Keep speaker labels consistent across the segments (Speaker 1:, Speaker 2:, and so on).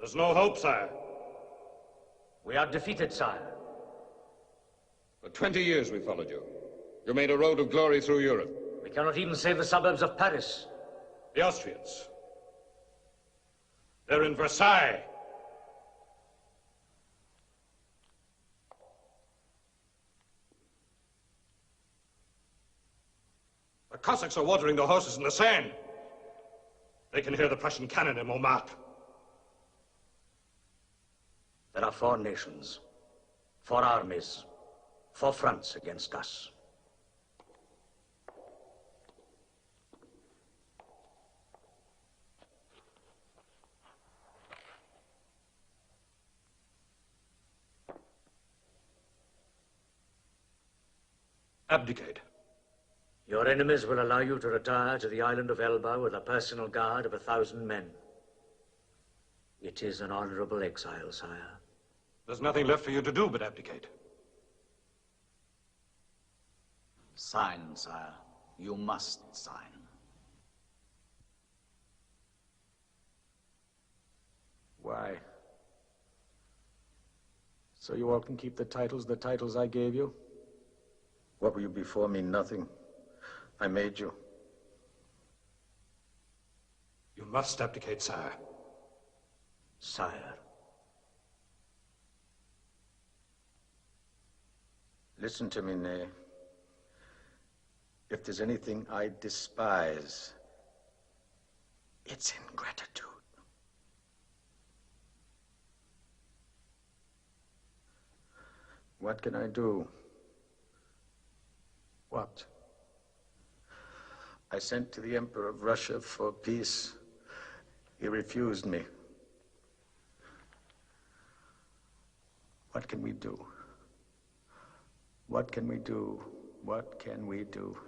Speaker 1: There's no hope, sire.
Speaker 2: We are defeated, sire.
Speaker 1: For 20 years we followed you. You made a road of glory through Europe.
Speaker 2: We cannot even save the suburbs of Paris.
Speaker 1: The Austrians. They're in Versailles. The Cossacks are watering their horses in the Seine. They can hear the Prussian cannon in Montmartre.
Speaker 2: There are 4 nations, 4 armies, 4 fronts against us.
Speaker 1: Abdicate.
Speaker 2: Your enemies will allow you to retire to the island of Elba with a personal guard of 1,000 men. It is an honorable exile, sire.
Speaker 1: There's nothing left for you to do but abdicate.
Speaker 3: Sign, sire. You must sign.
Speaker 4: Why? So you all can keep the titles I gave you?
Speaker 5: What were you before me? Nothing. I made you.
Speaker 1: You must abdicate, sire.
Speaker 2: Sire.
Speaker 5: Listen to me, Ney. If there's anything I despise, it's ingratitude. What can I do?
Speaker 4: What?
Speaker 5: I sent to the Emperor of Russia for peace. He refused me. What can we do? What can we do? What can we do?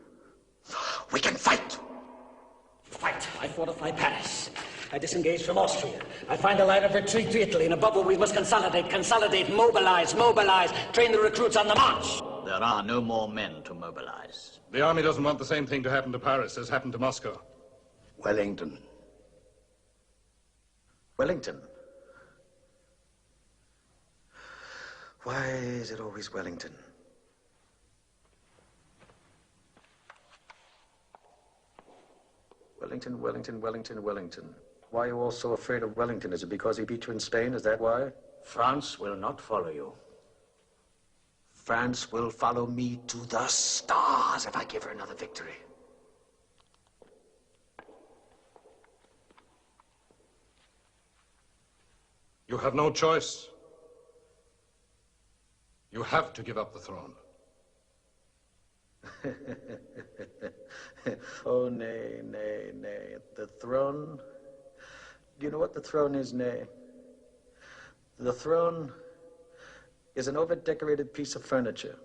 Speaker 6: We can fight! Fight! I fortify Paris. I disengage from Austria. I find a line of retreat to Italy, and above all we must consolidate, mobilize, train the recruits on the march.
Speaker 3: There are no more men to mobilize.
Speaker 1: The army doesn't want the same thing to happen to Paris as happened to Moscow.
Speaker 5: Wellington. Wellington. Why is it always Wellington? Wellington, Wellington, Wellington, Wellington. Why are you all so afraid of Wellington? Is it because he beat you in Spain? Is that why?
Speaker 2: France will not follow you.
Speaker 5: France will follow me to the stars if I give her another victory.
Speaker 1: You have no choice. You have to give up the throne.
Speaker 5: Oh, nay, nay, nay. The throne? Do you know what the throne is, nay? The throne is an over-decorated piece of furniture.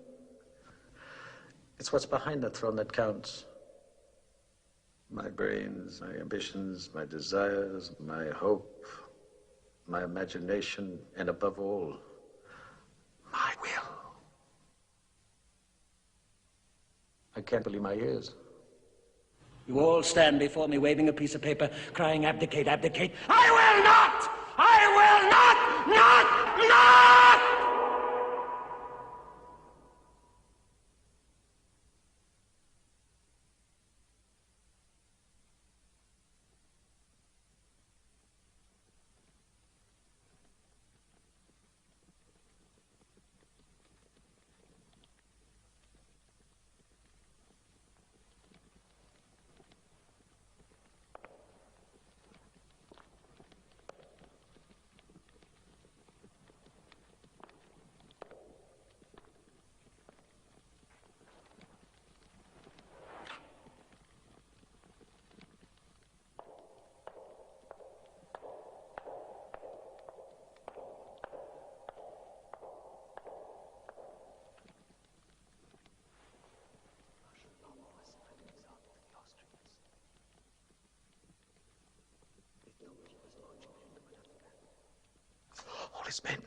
Speaker 5: It's what's behind the throne that counts. My brains, my ambitions, my desires, my hope, my imagination, and above all, my will.
Speaker 4: I can't believe my ears.
Speaker 6: You all stand before me waving a piece of paper, crying, abdicate, abdicate. I will not! I will not! Not!
Speaker 5: All his men.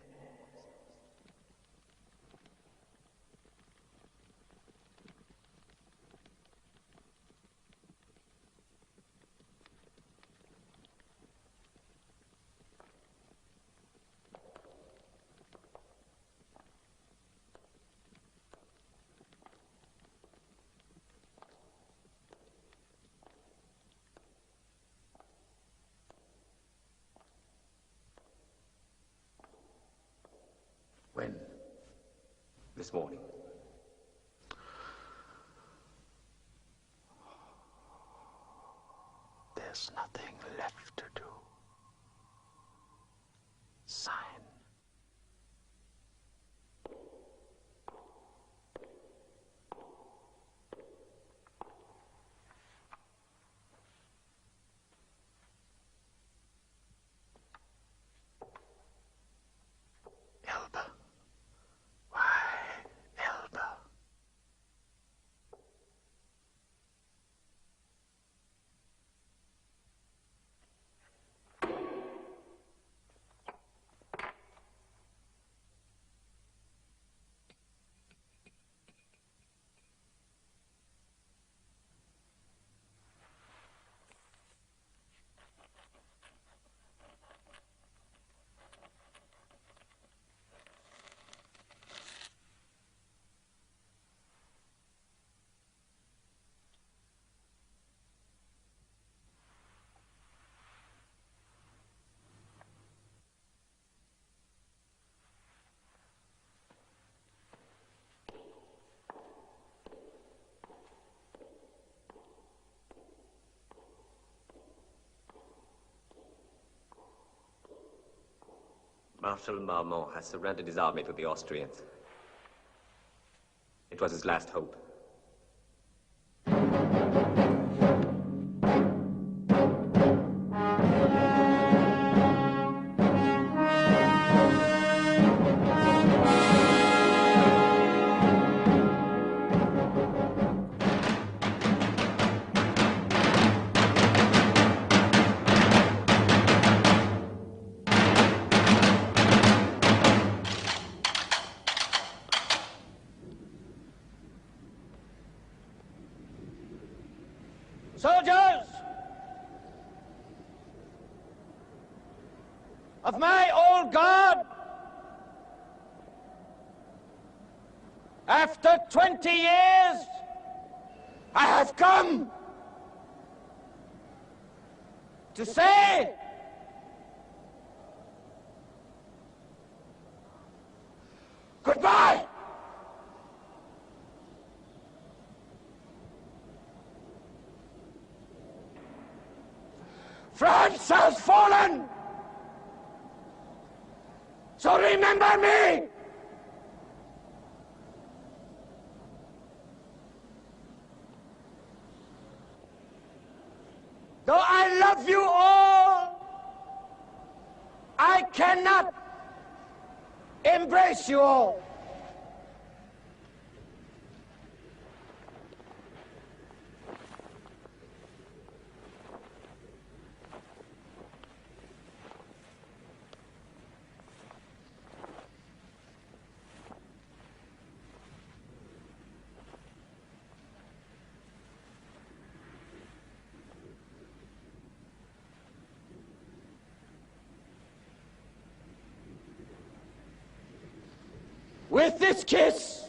Speaker 7: this morning.
Speaker 5: There's nothing left to do. Sign. Elba. Why, Elba?
Speaker 7: Marshal Marmont has surrendered his army to the Austrians. It was his last hope.
Speaker 6: Soldiers of my old guard, after 20 years, I have come to say goodbye. France has fallen! So remember me! Though I love you all, I cannot embrace you all. With this kiss,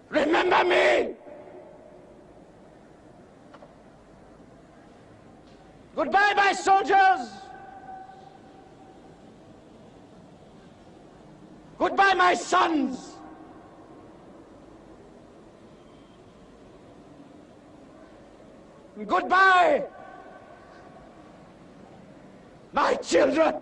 Speaker 6: remember me! Goodbye, my soldiers! Goodbye, my sons! Goodbye, my children!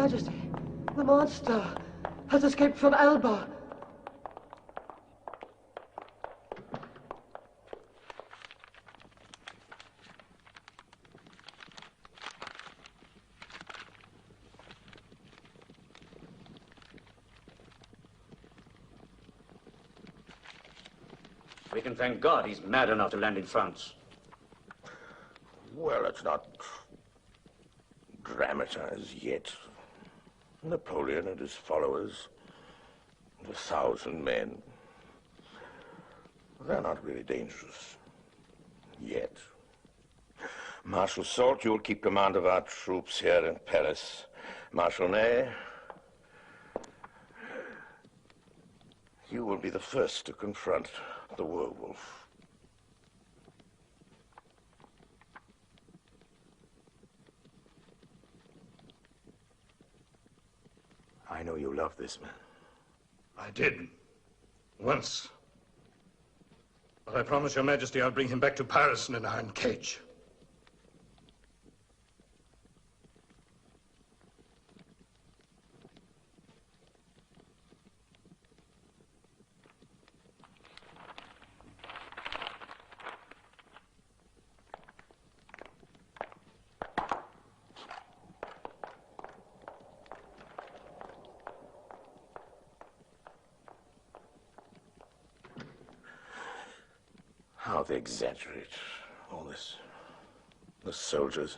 Speaker 8: Majesty, the monster has escaped from Elba.
Speaker 2: We can thank God he's mad enough to land in France.
Speaker 9: Well, it's not dramatized yet. Napoleon and his followers, 1,000 men, they're not really dangerous. Yet. Marshal Soult, you'll keep command of our troops here in Paris. Marshal Ney, you will be the first to confront the werewolf. I know you love this man.
Speaker 1: I did. Once. But I promise your Majesty I'll bring him back to Paris in an iron cage.
Speaker 9: How they exaggerate all this. The soldiers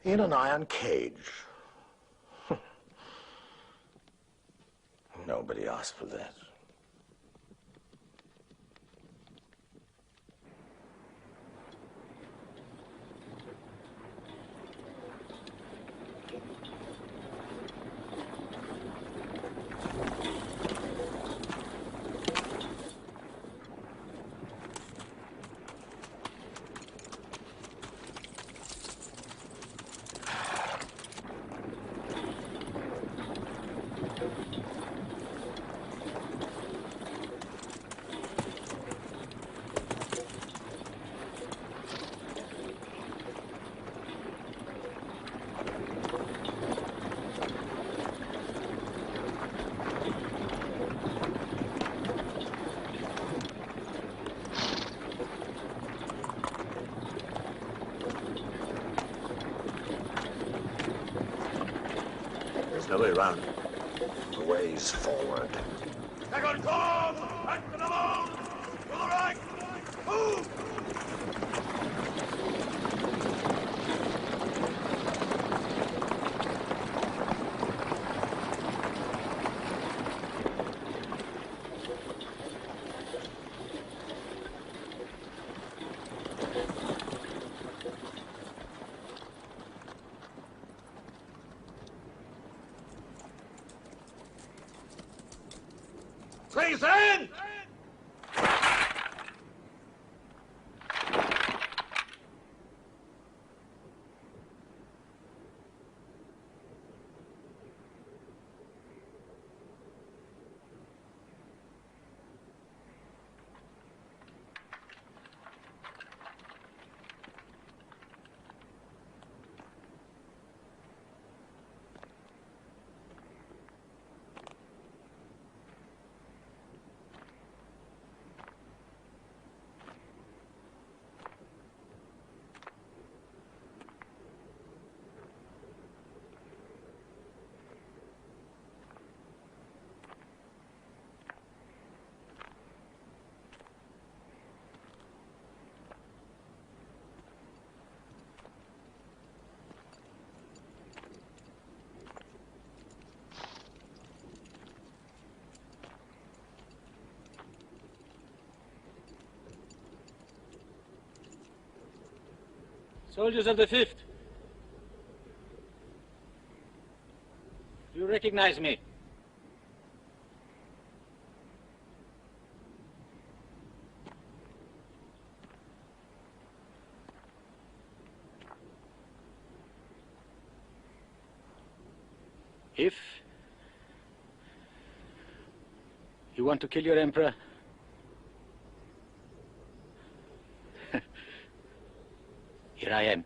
Speaker 9: in an iron cage. Nobody asked for that.
Speaker 2: There's no way around.
Speaker 9: The way's forward.
Speaker 1: Second call! Back to the moon! To the right! Move! Treason!
Speaker 10: Soldiers of the 5th, do you recognize me? If you want to kill your emperor, here I am.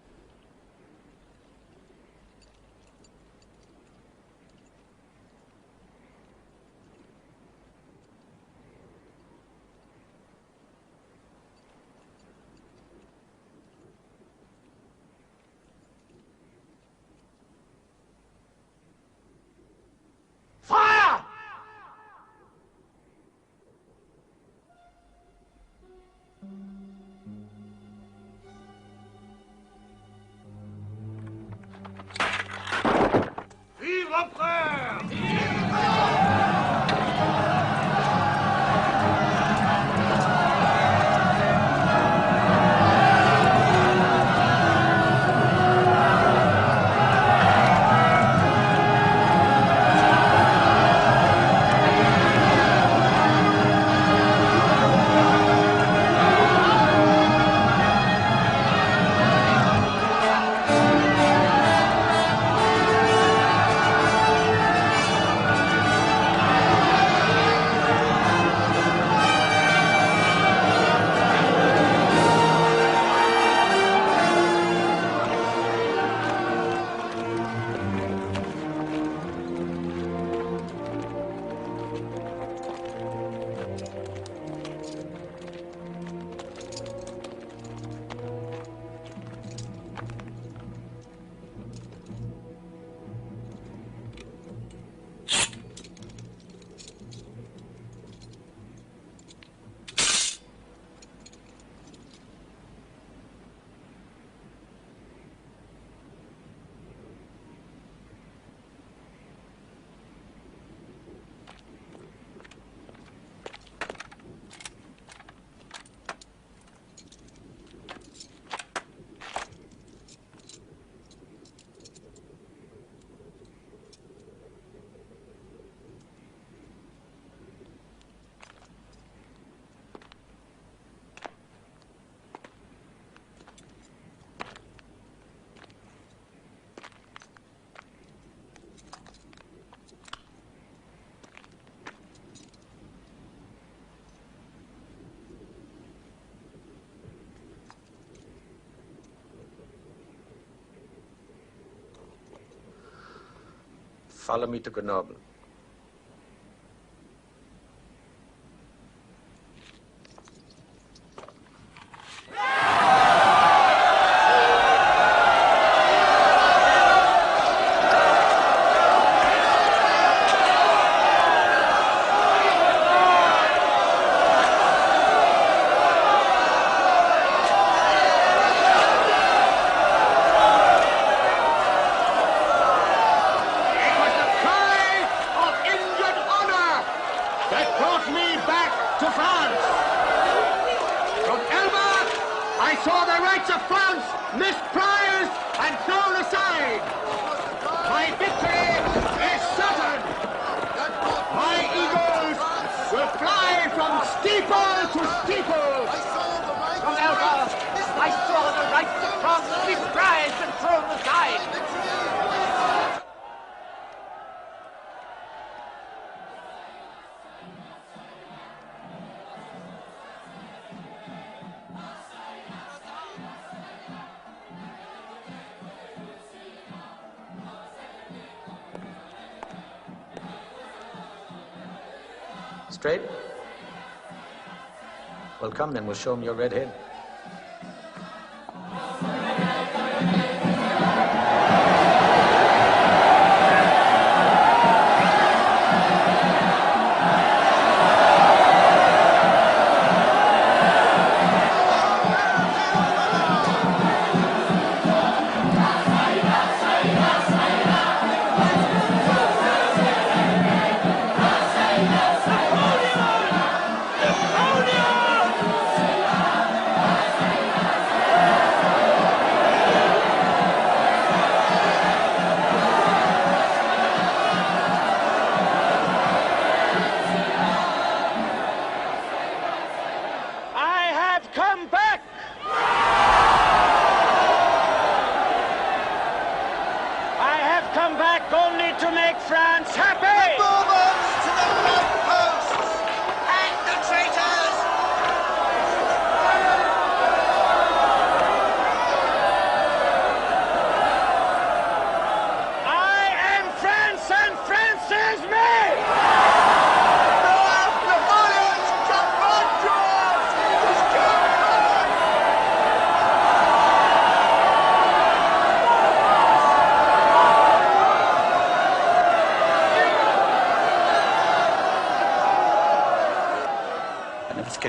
Speaker 5: Follow me to Grenoble. Straight? Well, come then, we'll show him your red head.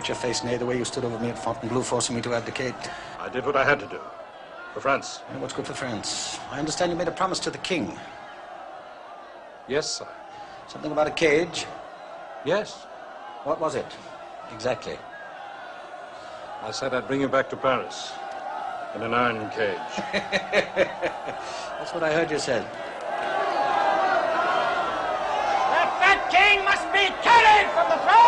Speaker 5: Your face, nay, the way you stood over me at Fontainebleau, forcing me to abdicate.
Speaker 1: I did what I had to do. For France.
Speaker 5: And what's good for France? I understand you made a promise to the king.
Speaker 1: Yes, sir.
Speaker 5: Something about a cage?
Speaker 1: Yes.
Speaker 5: What was it? Exactly.
Speaker 1: I said I'd bring you back to Paris. In an iron cage.
Speaker 5: That's what I heard you said.
Speaker 6: The fat king must be carried from the throne!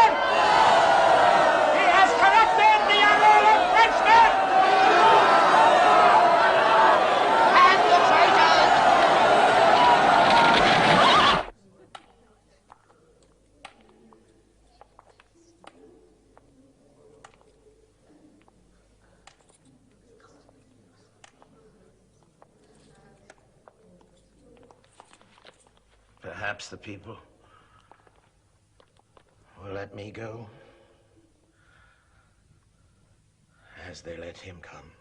Speaker 9: Perhaps the people will let me go as they let him come.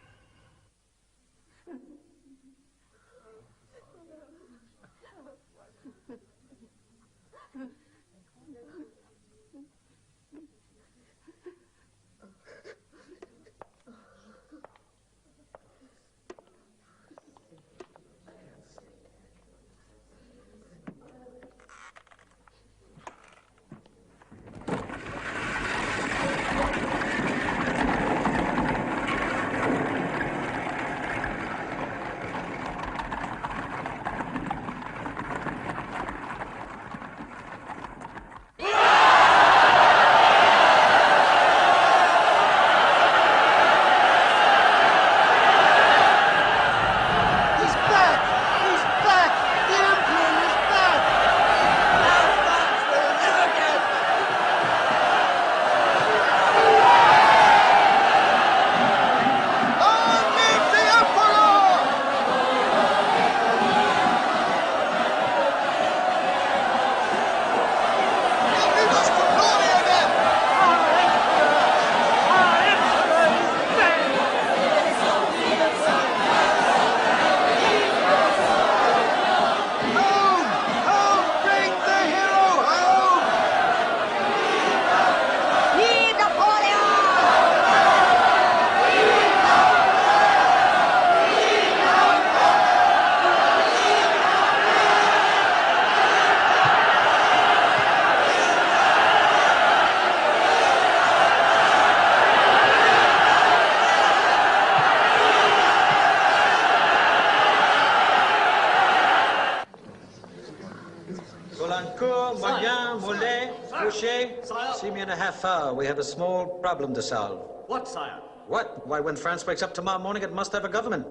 Speaker 5: Polancourt, Moyen, Moulet, Fouché. See me in a half hour. We have a small problem to solve.
Speaker 6: What, sire?
Speaker 5: What? Why, when France wakes up tomorrow morning, it must have a government.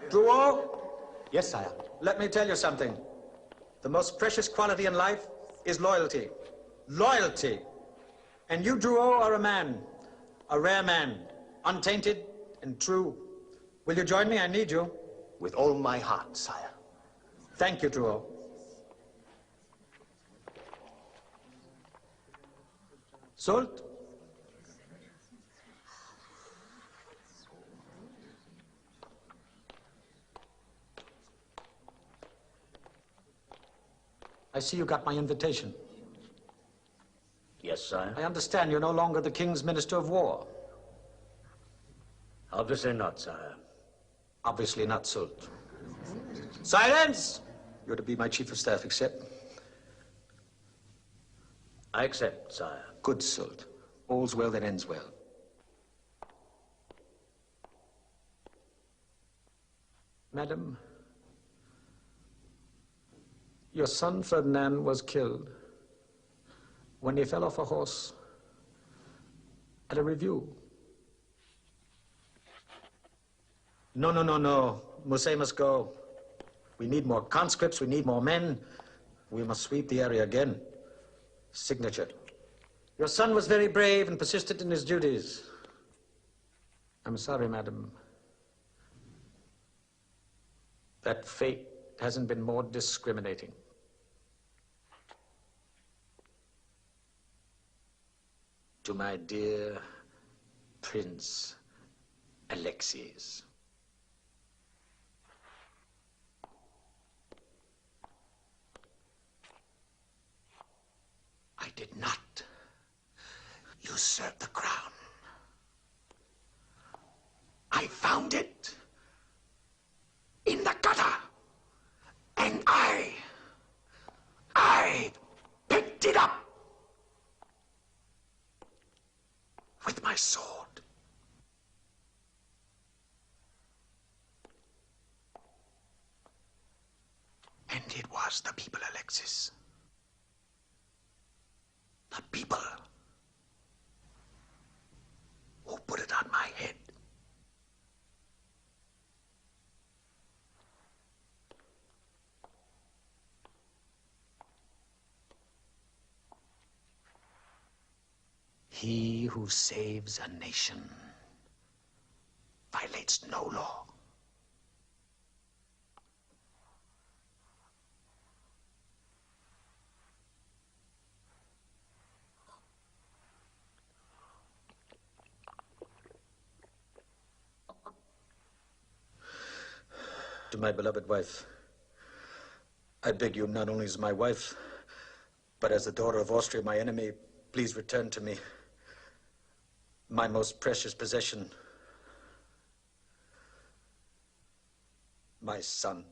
Speaker 5: Drouot?
Speaker 6: Yes, sire.
Speaker 5: Let me tell you something. The most precious quality in life is loyalty. Loyalty. And you, Drouot, are a man. A rare man. Untainted and true. Will you join me? I need you.
Speaker 6: With all my heart, sire.
Speaker 5: Thank you, Drouot. Soult? I see you got my invitation.
Speaker 2: Yes, sire.
Speaker 5: I understand you're no longer the King's Minister of War.
Speaker 2: Obviously not, sire.
Speaker 5: Obviously not, Soult. Silence! You're to be my Chief of Staff, accept?
Speaker 2: I accept, sire.
Speaker 5: Good, Soult. All's well that ends well. Madam, your son Ferdinand was killed when he fell off a horse at a review. No. Mousset must go. We need more conscripts, we need more men. We must sweep the area again. Signature. Your son was very brave and persistent in his duties. I'm sorry, madam. That fate hasn't been more discriminating. To my dear Prince Alexis. I did not usurp the crown. I found it in the gutter, and I picked it up with my sword. And it was the people, Alexis. The people who put it on my head. He who saves a nation violates no law. To my beloved wife, I beg you, not only as my wife, but as the daughter of Austria, my enemy, please return to me my most precious possession, my son.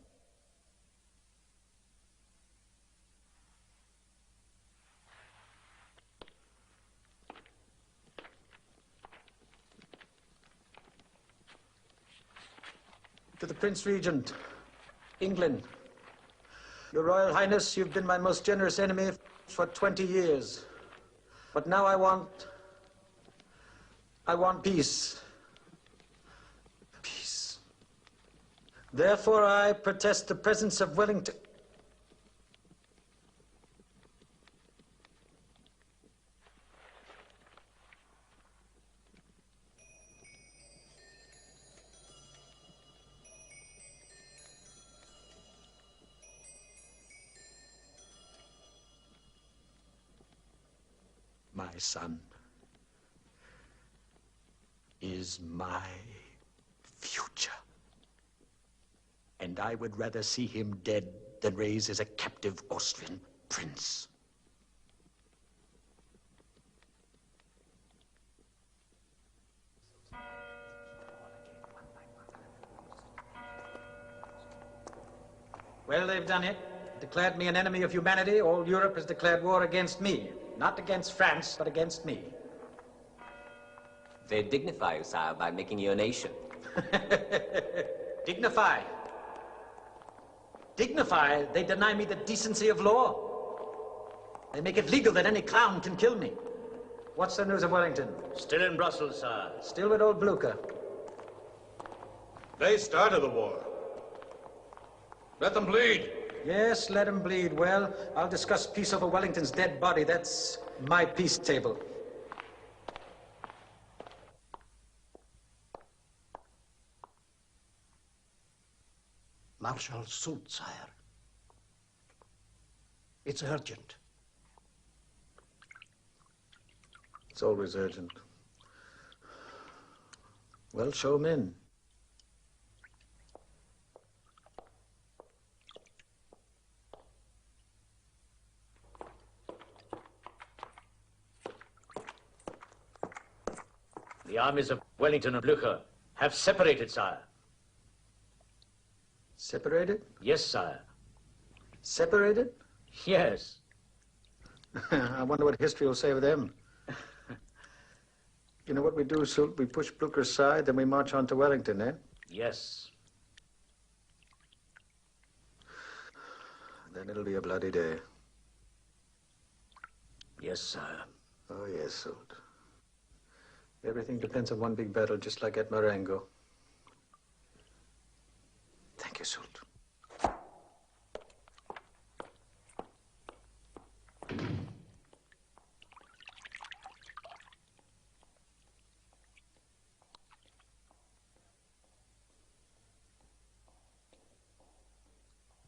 Speaker 5: To the Prince Regent, England. Your Royal Highness, you've been my most generous enemy for 20 years. But now I want peace. Peace. Therefore, I protest the presence of Wellington. My son is my future. And I would rather see him dead than raised as a captive Austrian prince. Well, they've done it. Declared me an enemy of humanity. All Europe has declared war against me. Not against France, but against me.
Speaker 7: They dignify you, sire, by making you a nation.
Speaker 5: Dignify? Dignify, they deny me the decency of law. They make it legal that any clown can kill me. What's the news of Wellington?
Speaker 2: Still in Brussels, sir.
Speaker 5: Still with old Blucher.
Speaker 1: They started the war. Let them bleed.
Speaker 5: Yes, let him bleed. Well, I'll discuss peace over Wellington's dead body. That's my peace table.
Speaker 6: Marshal Soult, sire. It's urgent.
Speaker 5: It's always urgent. Well, show him in.
Speaker 2: The armies of Wellington and Blucher have separated, sire.
Speaker 5: Separated?
Speaker 2: Yes, sire.
Speaker 5: Separated?
Speaker 2: Yes.
Speaker 5: I wonder what history will say of them. You know what we do, Soult? We push Blucher aside, then we march on to Wellington, eh?
Speaker 2: Yes.
Speaker 5: Then it'll be a bloody day.
Speaker 2: Yes, sire.
Speaker 5: Oh, yes, Soult. Everything depends on one big battle, just like at Marengo. Thank you, Soult.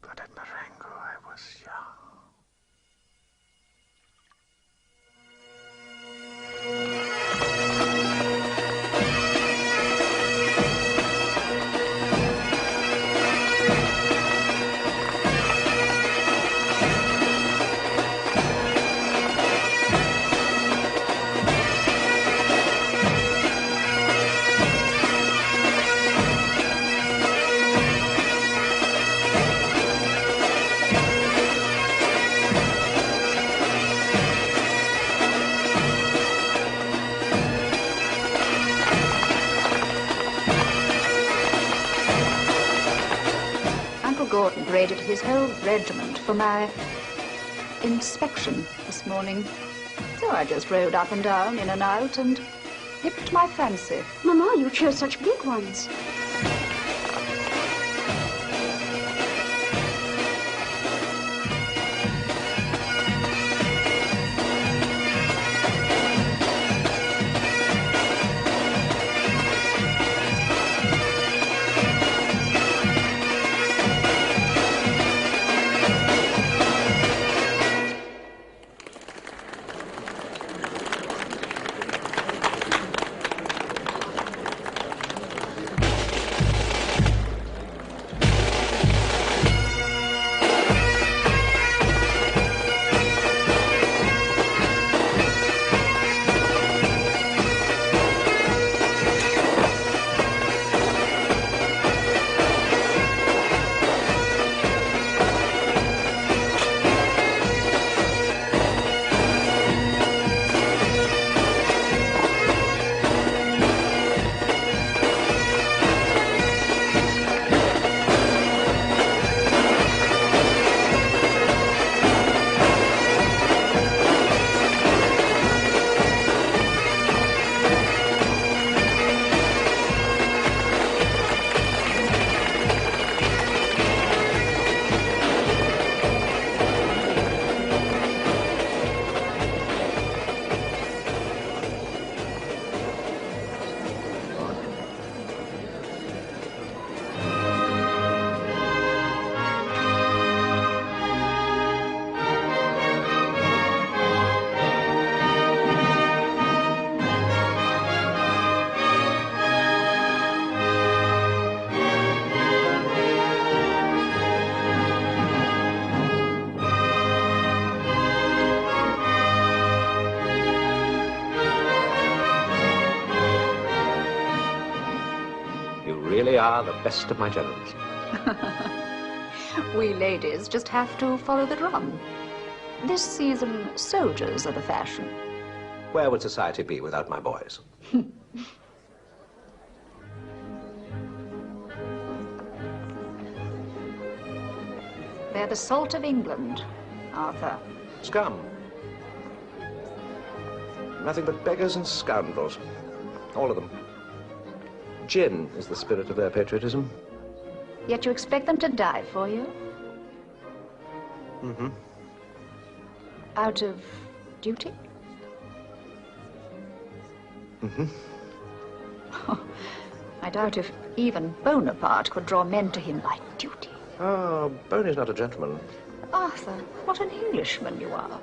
Speaker 5: But at Marengo, I was young.
Speaker 11: Gordon paraded his whole regiment for my inspection this morning. So I just rode up and down, in and out, and nipped my fancy.
Speaker 12: Mama, you chose such big ones.
Speaker 7: Really are the best of my generals.
Speaker 11: We ladies just have to follow the drum. This season, soldiers are the fashion.
Speaker 7: Where would society be without my boys?
Speaker 11: They're the salt of England, Arthur.
Speaker 13: Scum. Nothing but beggars and scoundrels. All of them. Gin is the spirit of their patriotism.
Speaker 11: Yet you expect them to die for you?
Speaker 13: Mm-hmm.
Speaker 11: Out of duty?
Speaker 13: Mm-hmm.
Speaker 11: I doubt if even Bonaparte could draw men to him by duty.
Speaker 13: Oh, Boney's not a gentleman.
Speaker 11: Arthur, what an Englishman you are.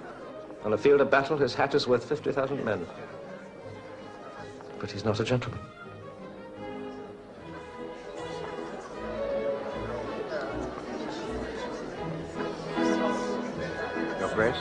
Speaker 13: On a field of battle, his hat is worth 50,000 men. But he's not a gentleman. Your Grace?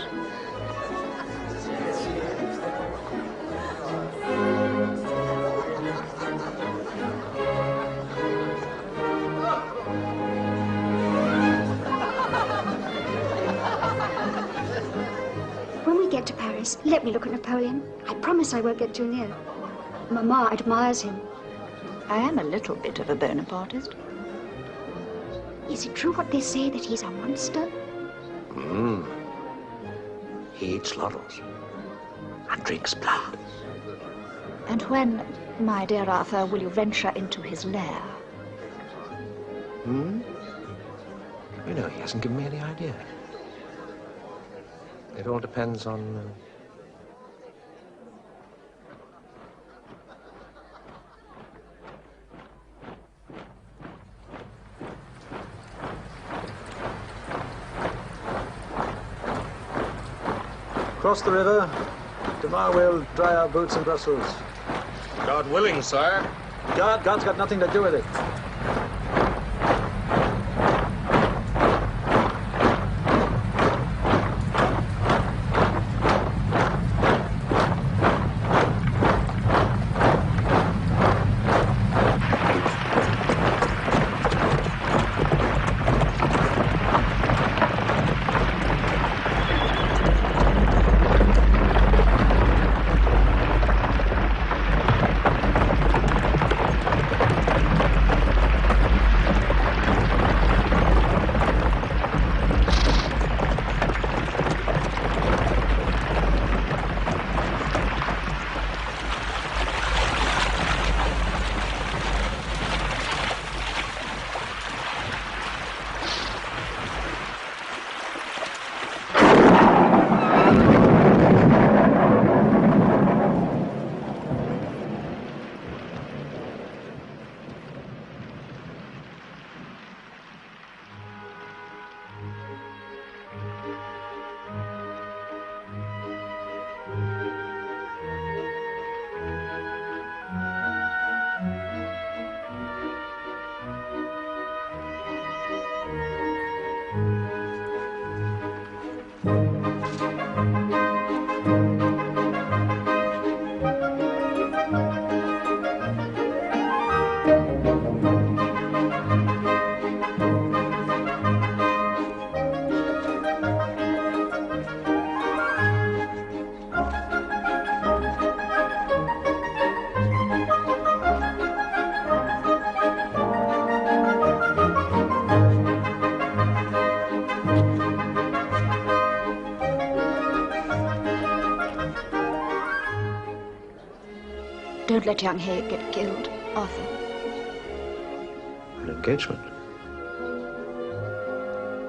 Speaker 12: When we get to Paris, let me look at Napoleon. I promise I won't get too near. Mamma admires him.
Speaker 11: I am a little bit of a Bonapartist.
Speaker 12: Is it true what they say, that he's a monster?
Speaker 13: He eats laurels and drinks blood.
Speaker 11: And when, my dear Arthur, will you venture into his lair?
Speaker 13: You know, he hasn't given me any idea. It all depends on...
Speaker 5: Cross the river. Tomorrow we'll dry our boots in Brussels.
Speaker 1: God willing, sire.
Speaker 5: God's got nothing to do with it.
Speaker 12: Don't let young Hay get killed, Arthur.
Speaker 13: An engagement?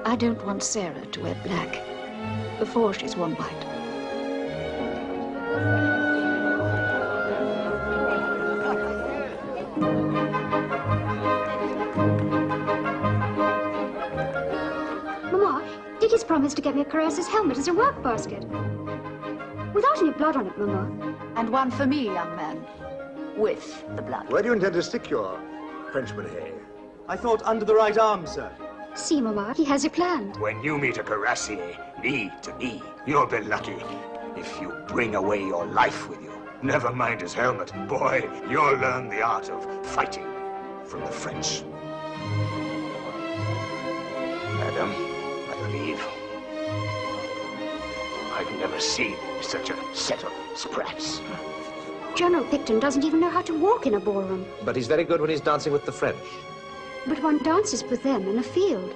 Speaker 11: I don't want Sarah to wear black before she's worn white.
Speaker 12: Mamma, Dicky's promised to get me a Caress's helmet as a work basket. Without any blood on it, Mamma.
Speaker 11: And one for me, young man. With the blood.
Speaker 14: Where do you intend to stick your Frenchman, Hay?
Speaker 15: I thought under the right arm, sir.
Speaker 12: See, Mamma, he has it planned.
Speaker 16: When you meet a cuirassier, knee to knee, you'll be lucky if you bring away your life with you. Never mind his helmet. Boy, you'll learn the art of fighting from the French. Madam, I believe I've never seen such a set of sprats.
Speaker 12: General Picton doesn't even know how to walk in a ballroom.
Speaker 13: But he's very good when he's dancing with the French.
Speaker 12: But one dances with them in a field.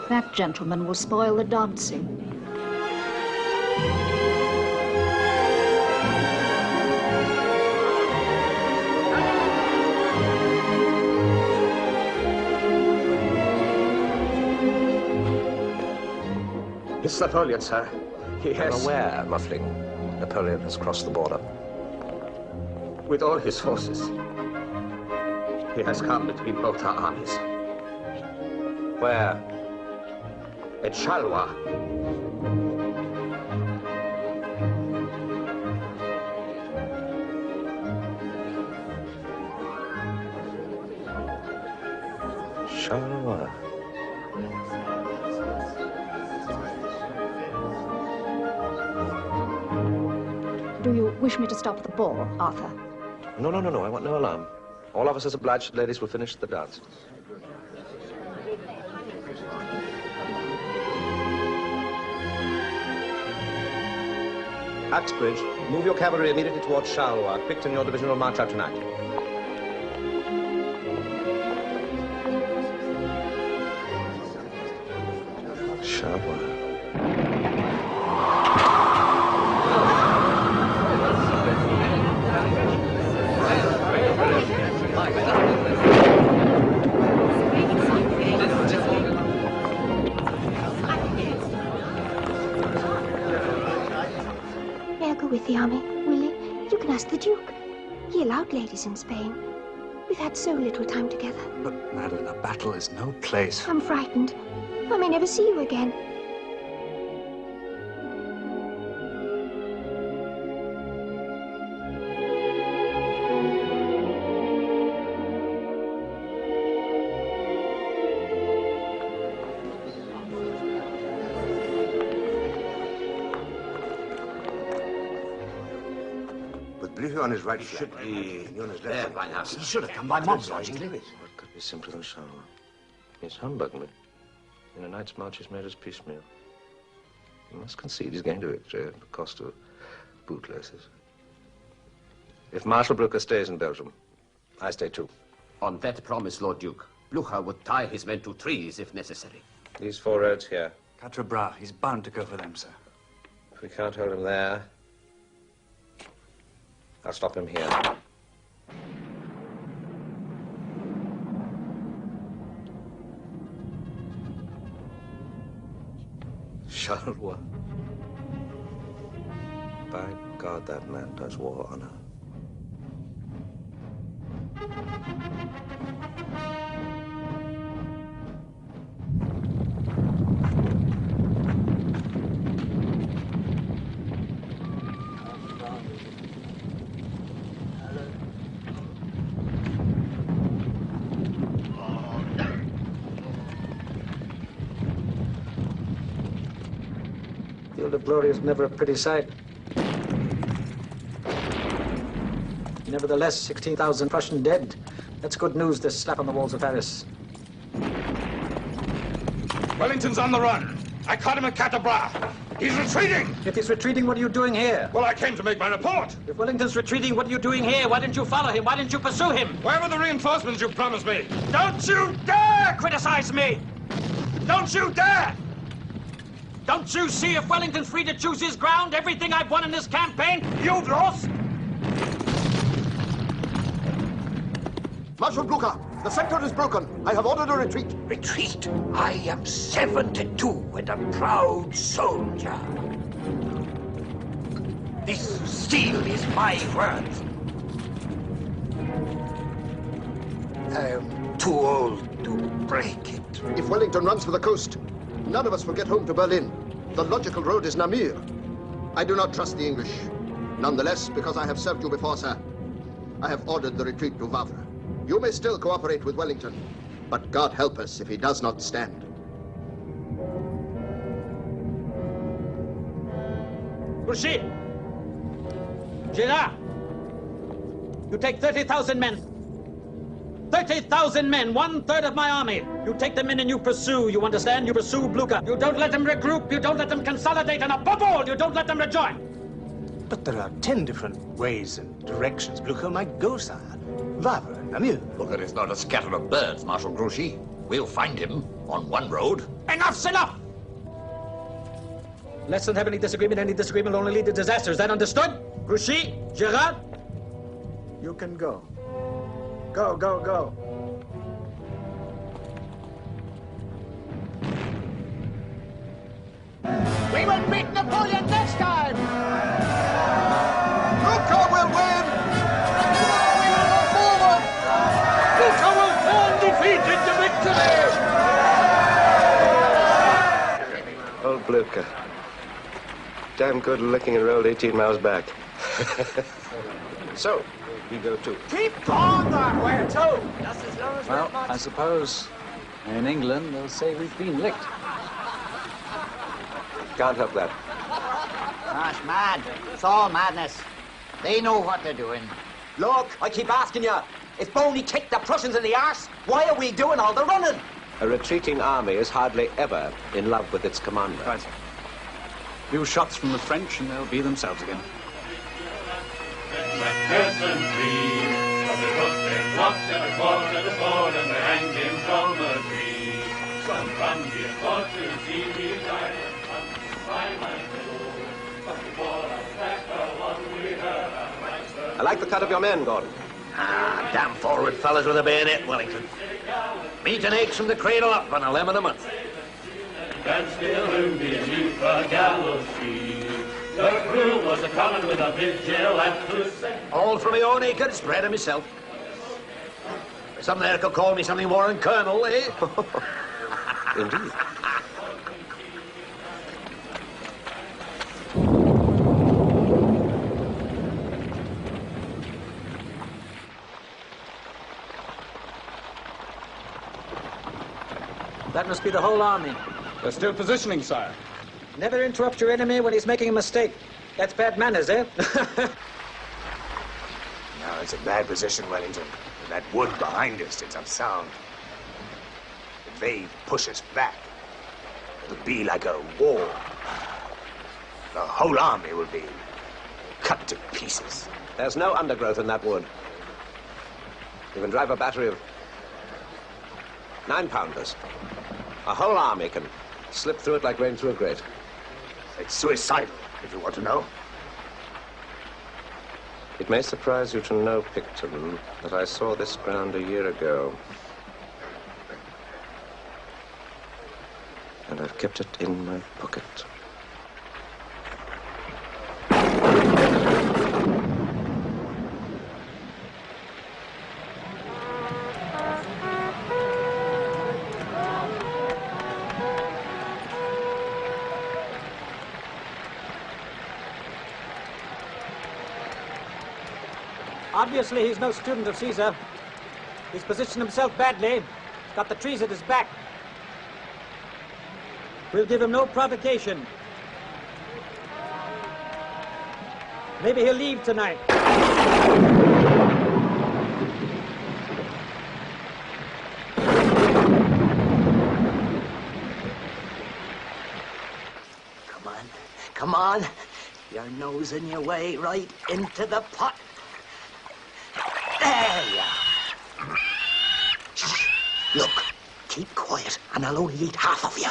Speaker 11: That gentleman will spoil the dancing.
Speaker 14: It's Napoleon, sir. He has...
Speaker 13: I'm aware, Muffling. Napoleon has crossed the border.
Speaker 14: With all his forces. He has come between both our armies.
Speaker 13: Where?
Speaker 14: At Charleroi.
Speaker 13: Charleroi.
Speaker 11: Do you wish me to stop the ball, Arthur?
Speaker 13: No. I want no alarm. All officers obliged, ladies will finish the dance. Axbridge, move your cavalry immediately towards Charleroi. Picton, your division will march out tonight. Charleroi.
Speaker 12: May I go with the army, Willie? You can ask the Duke. He allowed ladies in Spain. We've had so little time together.
Speaker 16: But, Madeline, a battle is no place.
Speaker 12: I'm frightened. I may never see you again.
Speaker 14: On his right should be on his left.
Speaker 16: He should have come by mobilizing.
Speaker 13: What could be simpler than Charleroi? He's humbugged me. In a night's march, he's made us piecemeal. He must concede he's gained a victory at the cost of bootlaces. If Marshal Blucher stays in Belgium, I stay too.
Speaker 6: On that promise, Lord Duke, Blucher would tie his men to trees if necessary.
Speaker 13: These 4 roads here.
Speaker 16: Quatre Bras, he's bound to go for them, sir.
Speaker 13: If we can't hold him there, I'll stop him here. Charleroi. By God, that man does war honor.
Speaker 5: The glory is never a pretty sight. Nevertheless, 16,000 Prussian dead. That's good news, this slap on the walls of Paris.
Speaker 1: Wellington's on the run. I caught him at Quatre Bras. He's retreating.
Speaker 5: If he's retreating, what are you doing here?
Speaker 1: Well, I came to make my report.
Speaker 5: If Wellington's retreating, what are you doing here? Why didn't you follow him? Why didn't you pursue him?
Speaker 1: Where were the reinforcements you promised me?
Speaker 6: Don't you dare criticize me! Don't you dare! Don't you see if Wellington's free to choose his ground, everything I've won in this campaign, you've lost?
Speaker 14: Marshal Blucher, the sector is broken. I have ordered a retreat.
Speaker 6: Retreat? I am 72 and a proud soldier. This steel is my word. I am too old to break it.
Speaker 14: If Wellington runs for the coast, none of us will get home to Berlin. The logical road is Namur. I do not trust the English. Nonetheless, because I have served you before, sir, I have ordered the retreat to Wavre. You may still cooperate with Wellington, but God help us if he does not stand.
Speaker 6: Grouchy! Girard! You take 30,000 men. 30,000 men, 1/3 of my army. You take them in and you pursue, you understand? You pursue Blucher. You don't let them regroup, you don't let them consolidate, and above all, you don't let them rejoin.
Speaker 16: But there are 10 different ways and directions Blucher might go, sire. Wavre and Namur.
Speaker 3: Blucher is not a scatter of birds, Marshal Grouchy.
Speaker 17: We'll find him on one road.
Speaker 6: Enough's enough! Let's not have any disagreement. Any disagreement will only lead to disaster. Is that understood? Grouchy? Gerard?
Speaker 5: You can go. Go, go, go.
Speaker 6: We will beat Napoleon next time!
Speaker 14: Luca will win!
Speaker 6: We will go forward! Luca will turn defeat into victory!
Speaker 13: Old Blucher. Damn good looking and rolled 18 miles back. So, you go too.
Speaker 6: Keep on that way, too!
Speaker 18: Well, I suppose in England they'll say we've been licked.
Speaker 13: Can't help that.
Speaker 3: Gosh, mad. It's all madness. They know what they're doing.
Speaker 6: Look, I keep asking you, if Boney kicked the Prussians in the arse, why are we doing all the running?
Speaker 13: A retreating army is hardly ever in love with its commander.
Speaker 18: Right. Few shots from the French and they'll be themselves again.
Speaker 13: I like the cut of your men, Gordon.
Speaker 17: Ah, damn forward fellas with a bayonet, Wellington. Meat and eggs from the cradle up on a lemon a month.
Speaker 19: And still beneath the gallows tree, the crew was a-coming with a vigil at the
Speaker 17: All from my own acres, bred of myself. Some there could call me something more than colonel, eh?
Speaker 13: Indeed.
Speaker 6: That must be the whole army.
Speaker 4: They're still positioning, sire.
Speaker 6: Never interrupt your enemy when he's making a mistake. That's bad manners, eh?
Speaker 16: No, it's a bad position, Wellington. With that wood behind us, it's unsound. If they push us back, it'll be like a war. The whole army will be cut to pieces.
Speaker 13: There's no undergrowth in that wood. You can drive a battery of 9-pounders. A whole army can slip through it like rain through a grate.
Speaker 16: It's suicidal, if you want to know.
Speaker 13: It may surprise you to know, Picton, that I saw this ground a year ago. And I've kept it in my pocket.
Speaker 6: Obviously, he's no student of Caesar. He's positioned himself badly. He's got the trees at his back. We'll give him no provocation. Maybe he'll leave tonight. Come on. Come on. You're nosing your way right into the pot. There you are. Shh. Look, keep quiet, and I'll only eat half of you.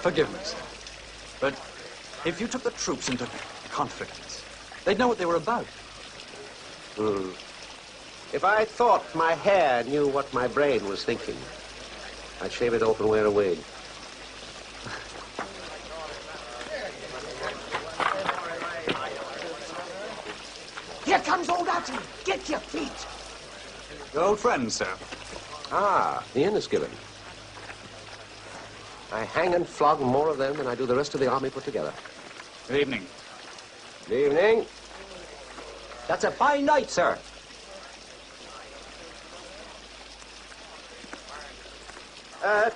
Speaker 18: Forgive me, sir. But if you took the troops into confidence, they'd know what they were about.
Speaker 13: If I thought my hair knew what my brain was thinking, I'd shave it off and wear a wig.
Speaker 6: Here comes old Archie. Get your feet.
Speaker 18: Your old friend, sir.
Speaker 13: Ah, the Inniskillen. I hang and flog more of them than I do the rest of the army put together.
Speaker 18: Good evening.
Speaker 13: Good evening.
Speaker 6: That's a fine night, sir.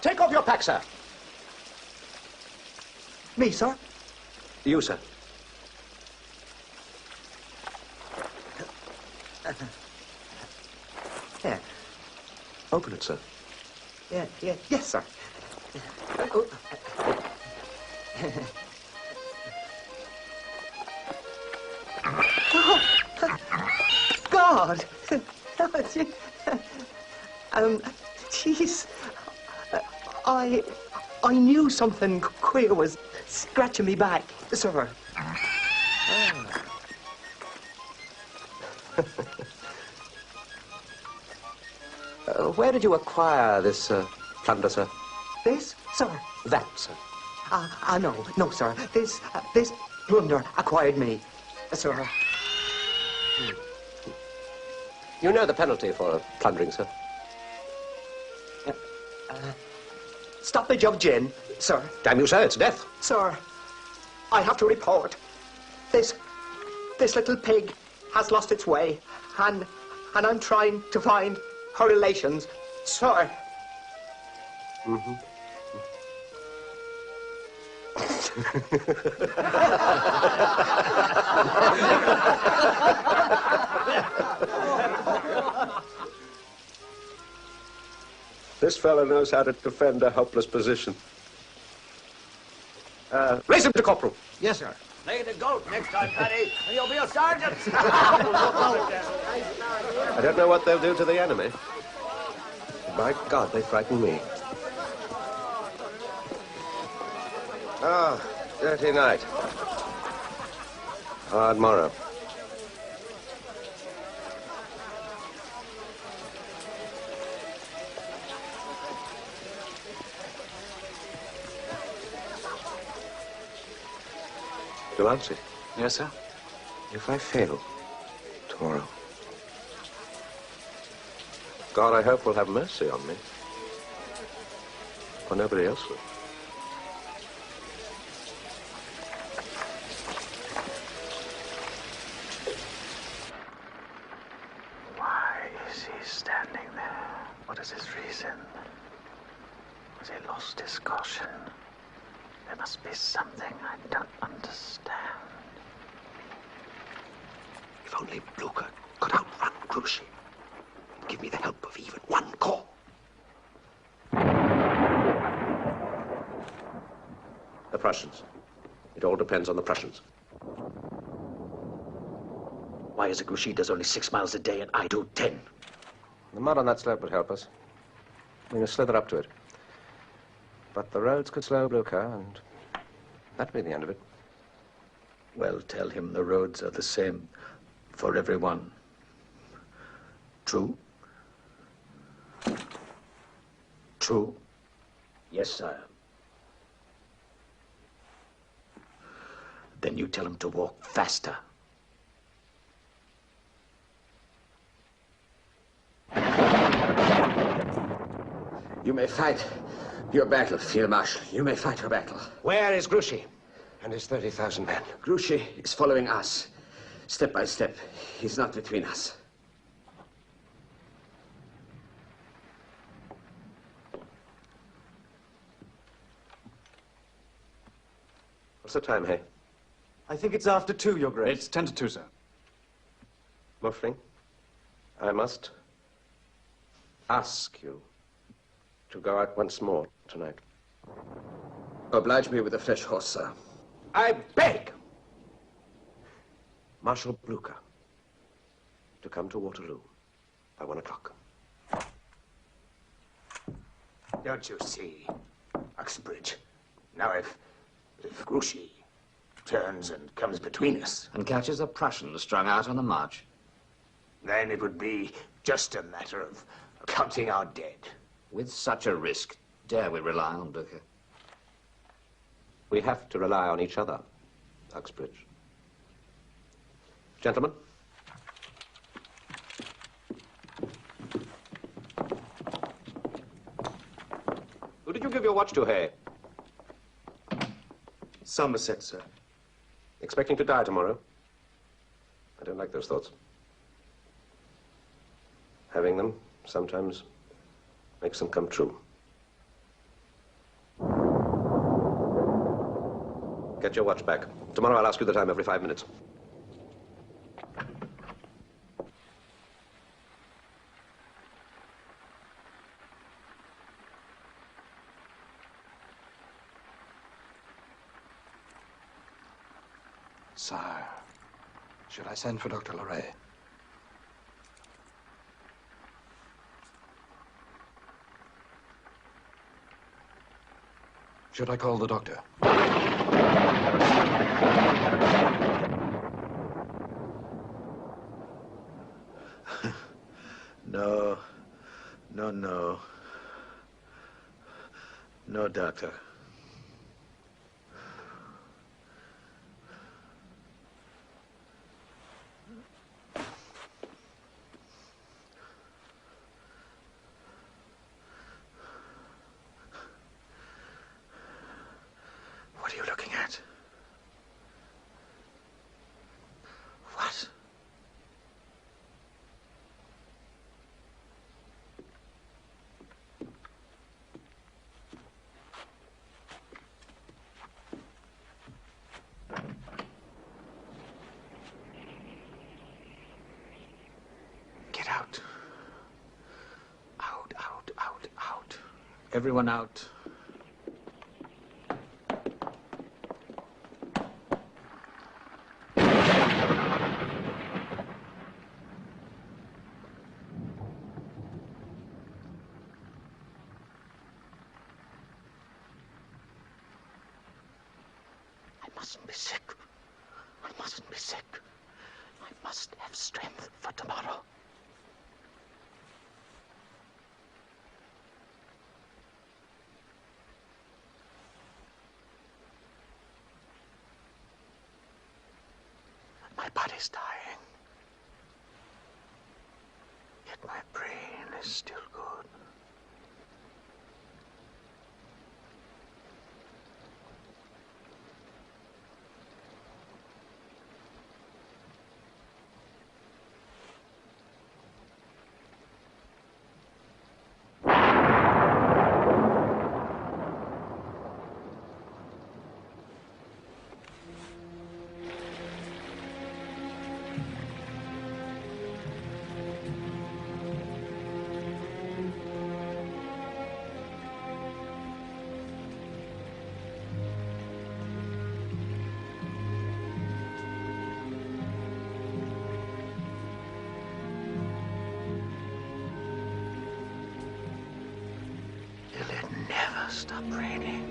Speaker 13: Take off your pack, sir.
Speaker 6: Me, sir?
Speaker 13: You, sir.
Speaker 6: Yeah.
Speaker 13: Open it, sir.
Speaker 6: Yes, sir.
Speaker 8: God. Jeez. I knew something queer was scratching me back, sir.
Speaker 13: Where did you acquire this plunder, sir?
Speaker 8: This, sir?
Speaker 13: That, sir.
Speaker 8: No, sir. This plunder acquired me, sir.
Speaker 13: You know the penalty for plundering, sir?
Speaker 8: Stoppage of gin, sir.
Speaker 13: Damn you, sir, it's death.
Speaker 8: Sir, I have to report. This little pig has lost its way, and I'm trying to find her relations, sir.
Speaker 13: Mm-hmm. This fellow knows how to defend a helpless position. Raise him to corporal.
Speaker 3: Yes, sir.
Speaker 17: Play the goat next time, Paddy, and you'll be a sergeant.
Speaker 13: I don't know what they'll do to the enemy. By God, they frighten me. Ah, dirty night. Hard morrow. Delancey.
Speaker 18: Yes, sir?
Speaker 13: If I fail tomorrow, God, I hope, will have mercy on me. Or nobody else will.
Speaker 5: Why is he standing there? What is his reason? Has he lost his caution? There must be something I don't understand.
Speaker 13: If only Blucher could outrun Grouchy and give me the help of even one corps. The Prussians. It all depends on the Prussians.
Speaker 6: Why is it Grouchy does only 6 miles a day and I do 10?
Speaker 13: The mud on that slope would help us. We must slither up to it. But the roads could slow Blucher, and that'd be the end of it.
Speaker 5: Well, tell him the roads are the same for everyone. True? True?
Speaker 6: Yes, sire.
Speaker 5: Then you tell him to walk faster.
Speaker 20: You may fight your battle, Field Marshal. You may fight your battle.
Speaker 13: Where is Grouchy and his 30,000 men?
Speaker 20: Grouchy is following us, step by step. He's not between us.
Speaker 13: What's the time, Hay?
Speaker 15: I think it's after 2, Your Grace.
Speaker 18: It's 10 to 2, sir.
Speaker 13: Muffling, I must ask you to go out once more tonight.
Speaker 20: Oblige me with a fresh horse, sir.
Speaker 13: I beg Marshal Blucher to come to Waterloo by 1 o'clock.
Speaker 16: Don't you see, Uxbridge? Now if Grouchy turns and comes between us,
Speaker 3: And catches a Prussian strung out on the march.
Speaker 16: then it would be just a matter of counting our dead.
Speaker 3: With such a risk, dare we rely on Blucher?
Speaker 13: We have to rely on each other, Uxbridge. Gentlemen. Who did you give your watch to, Hay?
Speaker 15: Somerset, sir.
Speaker 13: Expecting to die tomorrow? I don't like those thoughts. Having them sometimes makes them come true. Get your watch back. Tomorrow I'll ask you the time every 5 minutes.
Speaker 1: Sire, should I send for Dr. Leray? Should I call the doctor?
Speaker 5: No. No. No, Doctor. What are you looking at? What? Get out. Out. Everyone out. I mustn't be sick. I mustn't be sick. I must have strength for tomorrow. My body's dying. Yet my brain is still good. Never stop raining.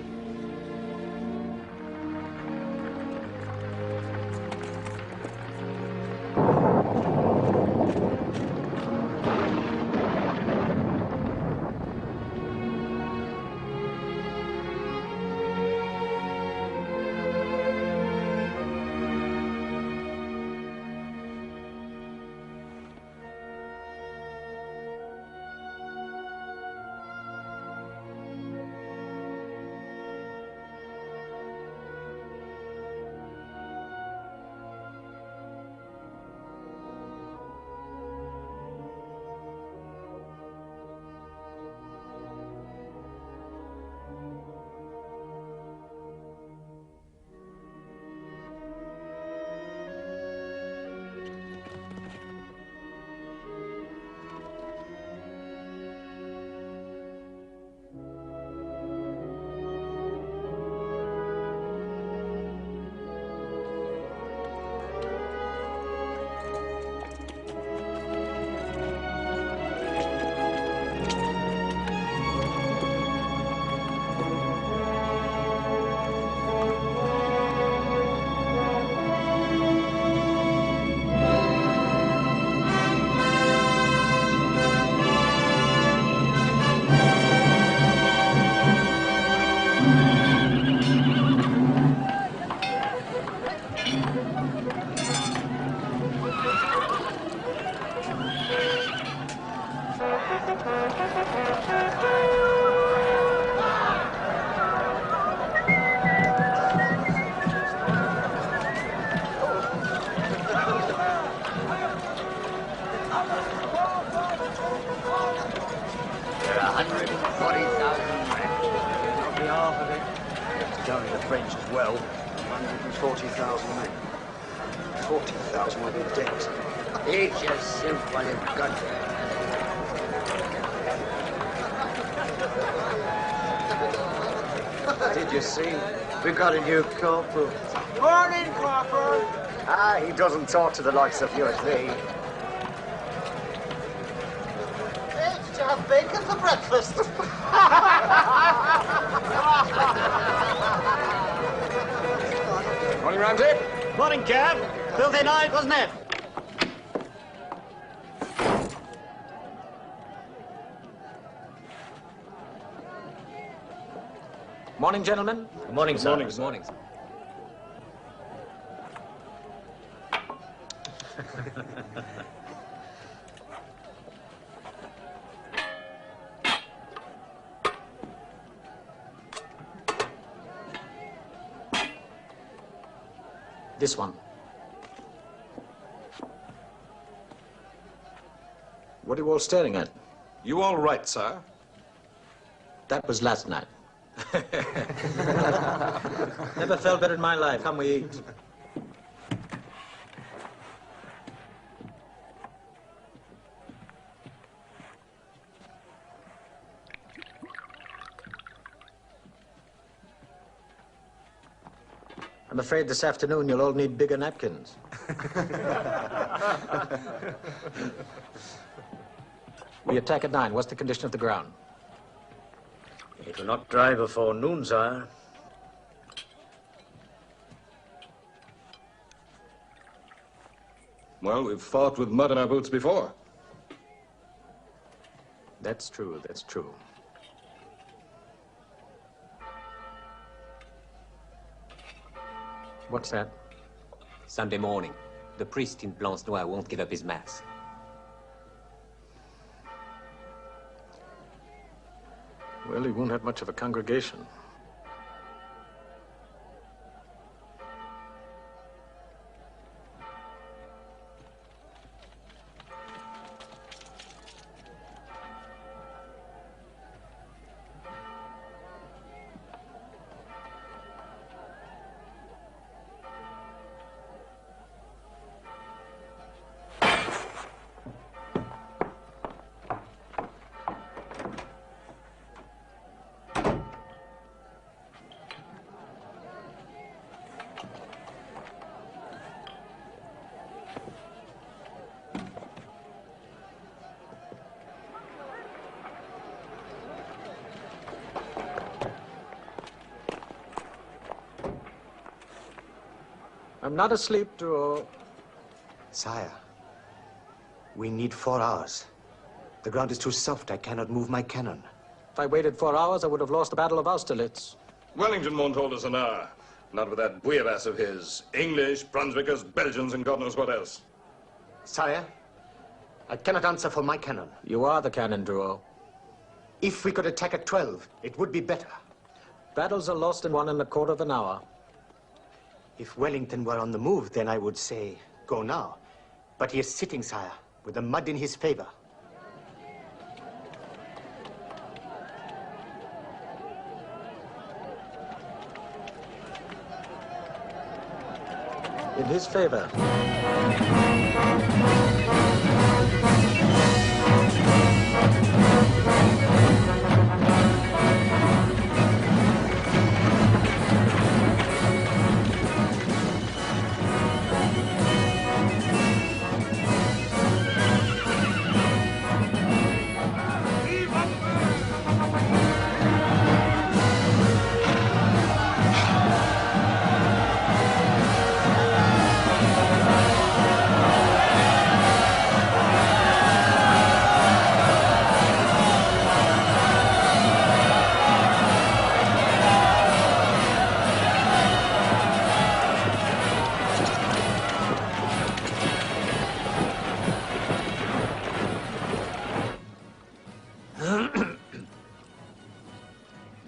Speaker 6: Counting the French as well, 140,000 men. 40,000 will be dead.
Speaker 3: Eat your soup while you've got it.
Speaker 6: Did you see? We've got a new corporal.
Speaker 3: Morning, Corporal.
Speaker 6: Ah, he doesn't talk to the likes of you and me.
Speaker 3: Hey, did you have bacon for breakfast?
Speaker 13: Ramsey.
Speaker 3: Morning, Cap. Filthy night, wasn't it?
Speaker 18: Morning, gentlemen.
Speaker 2: Good morning, sir.
Speaker 18: Good morning. This one. What are you all staring at?
Speaker 4: You all right, sir?
Speaker 18: That was last night. Never felt better in my life. Come, we eat. I'm afraid this afternoon you'll all need bigger napkins. We attack at 9. What's the condition of the ground?
Speaker 2: It will not dry before noon, sire.
Speaker 4: Well, we've fought with mud in our boots before.
Speaker 18: That's true, that's true. What's that?
Speaker 7: Sunday morning. The priest in Blanche-Noire won't give up his mass.
Speaker 18: Well, he won't have much of a congregation. I'm not asleep, Duo.
Speaker 6: Sire, we need 4 hours. The ground is too soft. I cannot move my cannon.
Speaker 18: If I waited 4 hours, I would have lost the Battle of Austerlitz.
Speaker 1: Wellington won't hold us an hour. Not with that bouillabaisse of his. English, Brunswickers, Belgians, and God knows what else.
Speaker 6: Sire, I cannot answer for my cannon.
Speaker 18: You are the cannon, Duo.
Speaker 6: If we could attack at 12, it would be better.
Speaker 18: Battles are lost in 1¼ hour.
Speaker 6: If Wellington were on the move, then I would say, go now. But he is sitting, sire, with the mud in his favor.
Speaker 18: In his favor.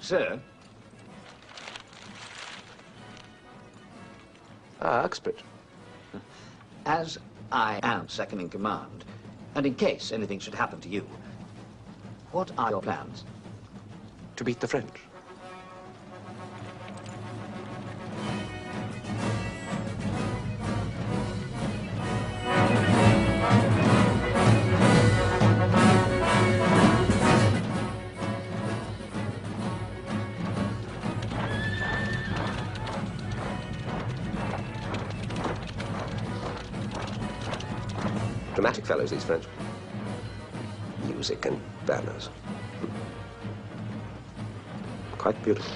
Speaker 13: Sir? Uxbridge.
Speaker 3: As I am second in command, and in case anything should happen to you, what are your plans?
Speaker 13: To beat the French. Dramatic fellows, these French. Music and banners. Quite beautiful.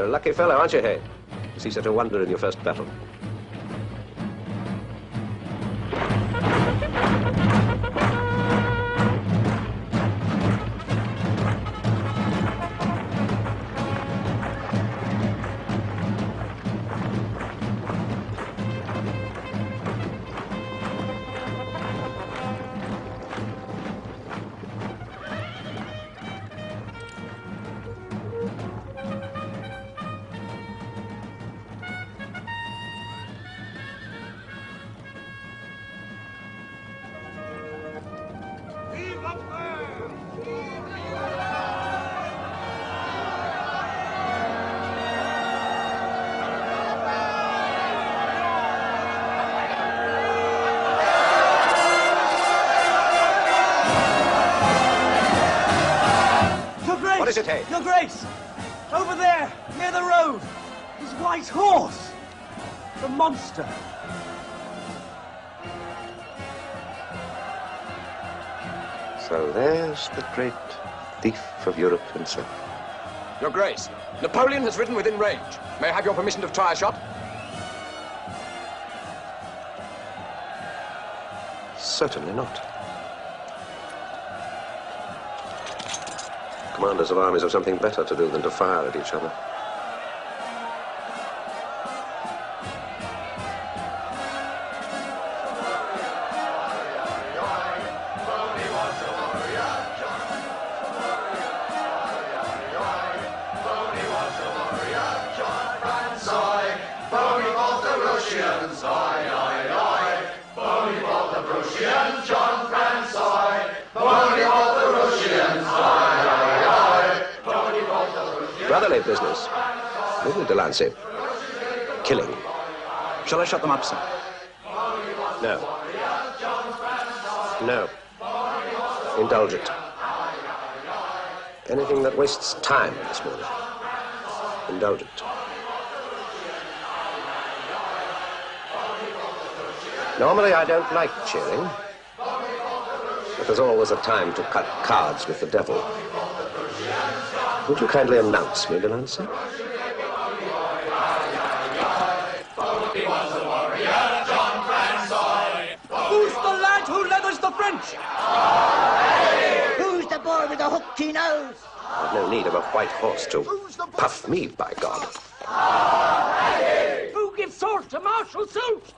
Speaker 13: You're a lucky fellow, aren't you, Hay? To see such a wonder in your first battle.
Speaker 6: What is it, Hay? Your Grace! Over there, near the road! His white horse! The monster!
Speaker 13: So there's the great thief of Europe himself.
Speaker 21: Your Grace, Napoleon has ridden within range. May I have your permission to try a shot?
Speaker 13: Certainly not. Commanders of armies have something better to do than to fire at each other. Brotherly business. Isn't it, Delancey? Killing.
Speaker 18: Shall I shut them up, sir?
Speaker 13: No. No. Indulge it. Anything that wastes time this morning. Indulge it. Normally I don't like cheering, but there's always a time to cut cards with the devil. Would you kindly announce me, Delancey?
Speaker 6: Who's the lad who leathers the French?
Speaker 22: Who's the boy with the hooked nose?
Speaker 13: I've no need of a white horse to puff me, by God.
Speaker 6: Who gives sword to Marshal Soult?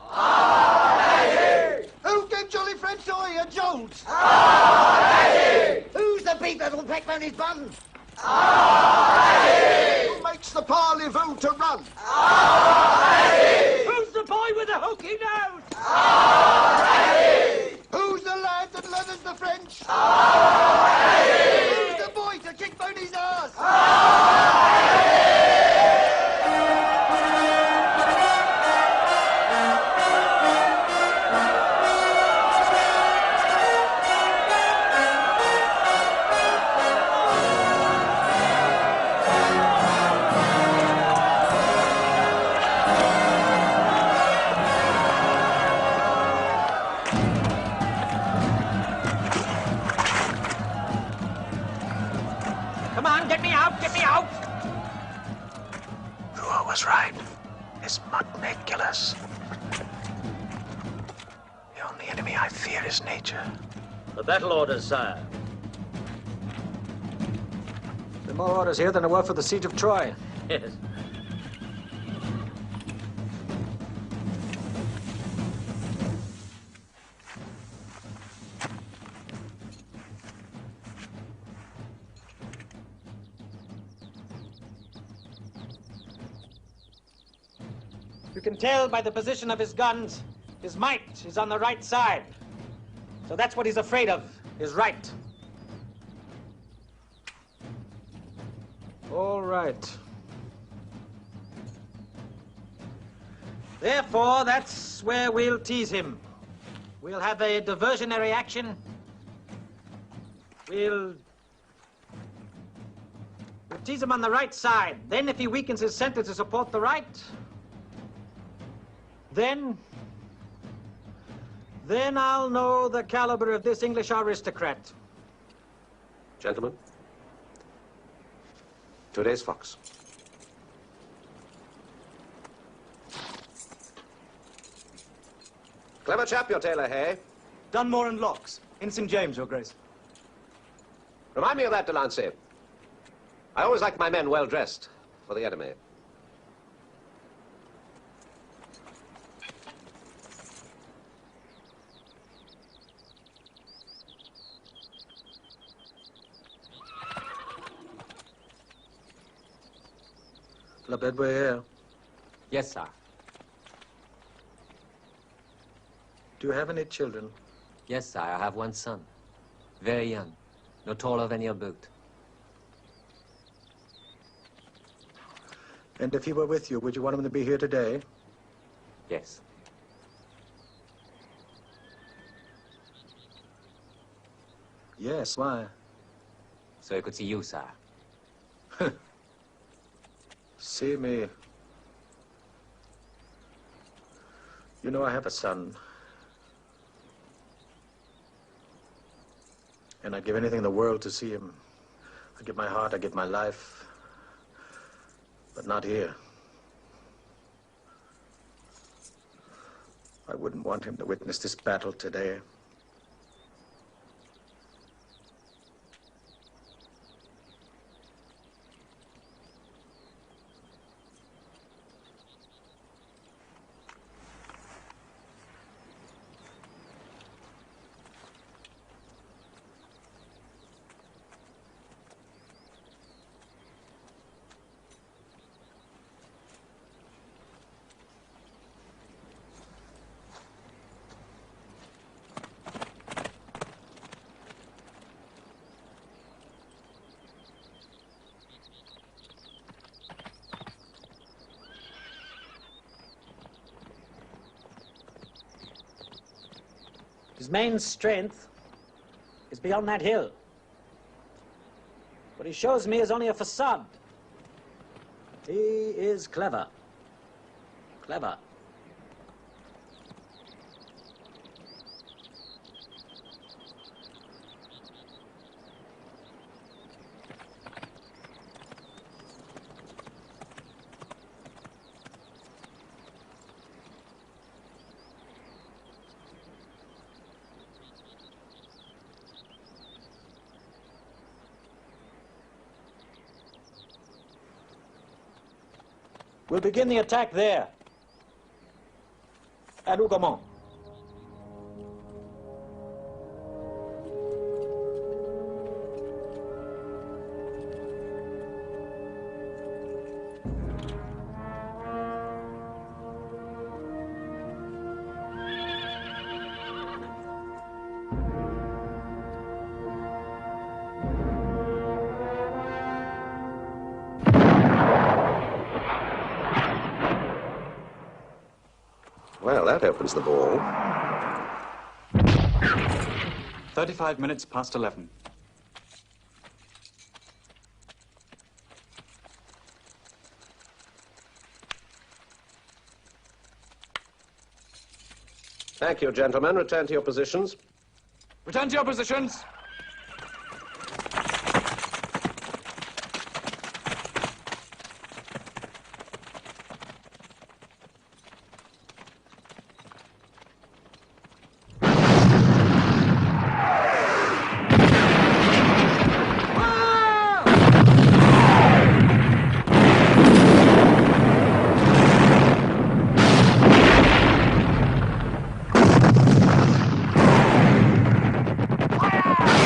Speaker 22: Who gave Jolly French Oy a jolt? Who's the beef that'll peck on his bum?
Speaker 14: Who makes the parlez-vous to run?
Speaker 6: Who's the boy with the hooky nose?
Speaker 22: Who's the lad that leathers the French? Who's the boy to kick Boney's arse?
Speaker 6: Come on, get me out, get me out!
Speaker 13: Ruhr was right. This mud may kill us. The only enemy I fear is nature.
Speaker 2: The battle orders, sire.
Speaker 4: There are more orders here than there were for the siege of Troy.
Speaker 2: Yes.
Speaker 6: You can tell by the position of his guns, his might is on the right side. So that's what he's afraid of, his right.
Speaker 4: All right.
Speaker 6: Therefore, that's where we'll tease him. We'll have a diversionary action. We'll tease him on the right side. Then, if he weakens his center to support the right, then I'll know the caliber of this English aristocrat.
Speaker 13: Gentlemen, today's fox. Clever chap, your tailor, Hay.
Speaker 18: Dunmore and Locks, in St. James, Your Grace.
Speaker 13: Remind me of that, Delancey. I always like my men well dressed for the enemy.
Speaker 5: La Bedouille.
Speaker 9: Yes, sir.
Speaker 5: Do you have any children?
Speaker 9: Yes, sir. I have one son. Very young. No taller than your boot.
Speaker 5: And if he were with you, would you want him to be here today?
Speaker 9: Yes.
Speaker 5: Yes, why?
Speaker 9: So he could see you, sir.
Speaker 5: See me. You know, I have a son. And I'd give anything in the world to see him. I'd give my heart, I'd give my life. But not here. I wouldn't want him to witness this battle today.
Speaker 6: His main strength is beyond that hill. What he shows me is only a facade. He is clever. Clever. We'll begin the attack there. À nous comment?
Speaker 13: Well, that opens the ball.
Speaker 18: 35 minutes past 11.
Speaker 13: Thank you, gentlemen. Return to your positions.
Speaker 18: Return to your positions.
Speaker 22: Fire!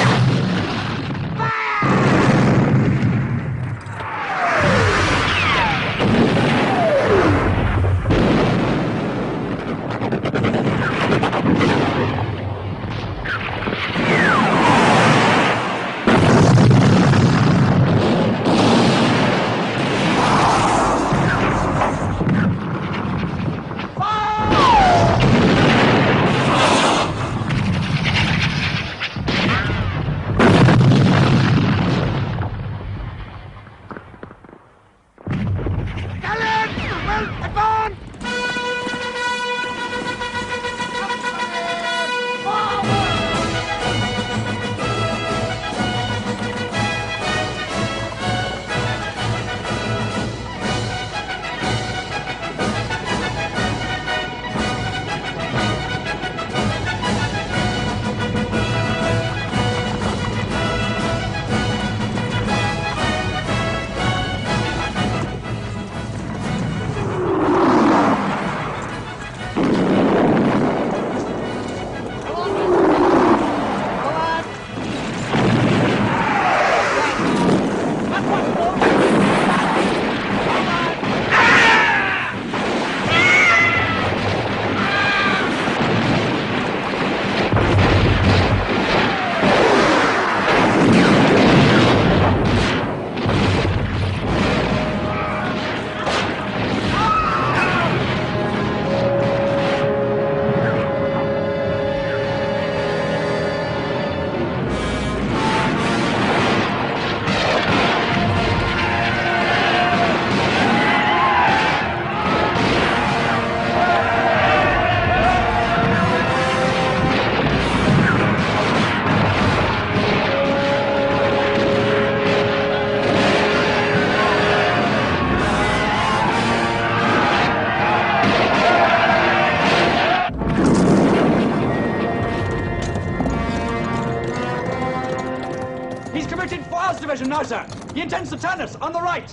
Speaker 18: First Division now, sir. He intends to turn us on the right.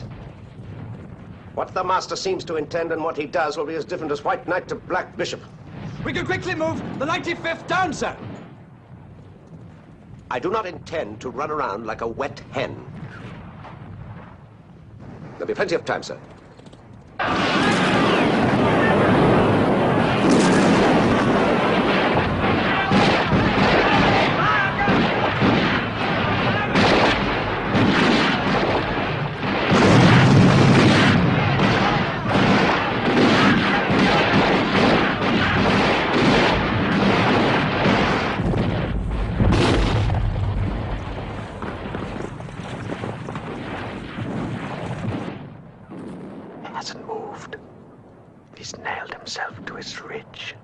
Speaker 13: What the master seems to intend and what he does will be as different as White Knight to Black Bishop.
Speaker 18: We can quickly move the 95th down, sir.
Speaker 13: I do not intend to run around like a wet hen. There'll be plenty of time, sir.
Speaker 3: Ridge.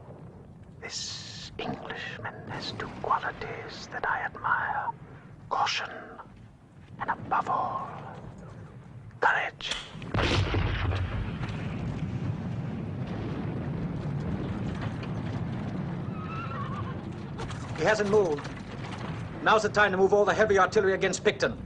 Speaker 3: This Englishman has two qualities that I admire. Caution, and above all, courage.
Speaker 5: He hasn't moved. Now's the time to move all the heavy artillery against Picton.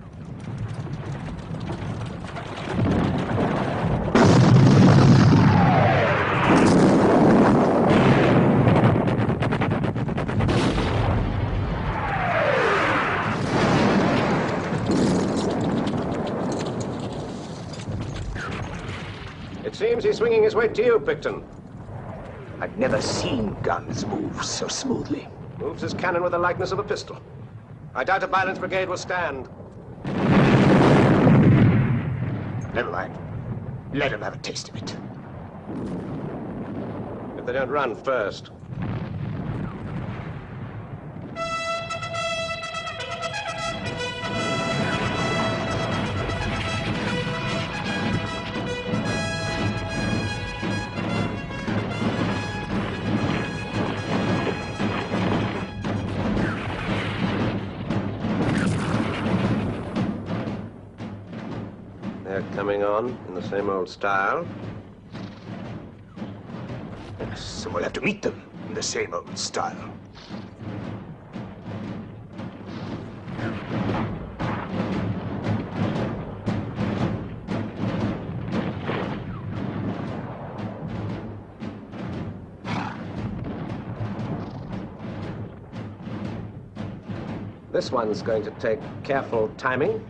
Speaker 13: It seems he's swinging his way to you, Picton.
Speaker 14: I've never seen guns move so smoothly.
Speaker 13: Moves his cannon with the likeness of a pistol. I doubt a Byron's brigade will stand.
Speaker 14: Never mind. Let him have a taste of it.
Speaker 13: If they don't run first. Coming on in the same old style.
Speaker 16: So we'll have to meet them in the same old style.
Speaker 13: This one's going to take careful timing.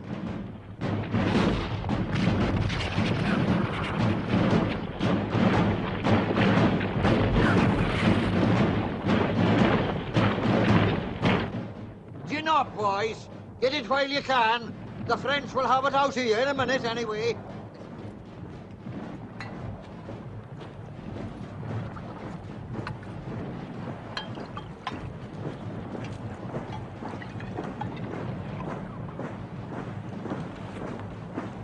Speaker 22: Boys, get it while you can. The French will have it out of you in a minute anyway.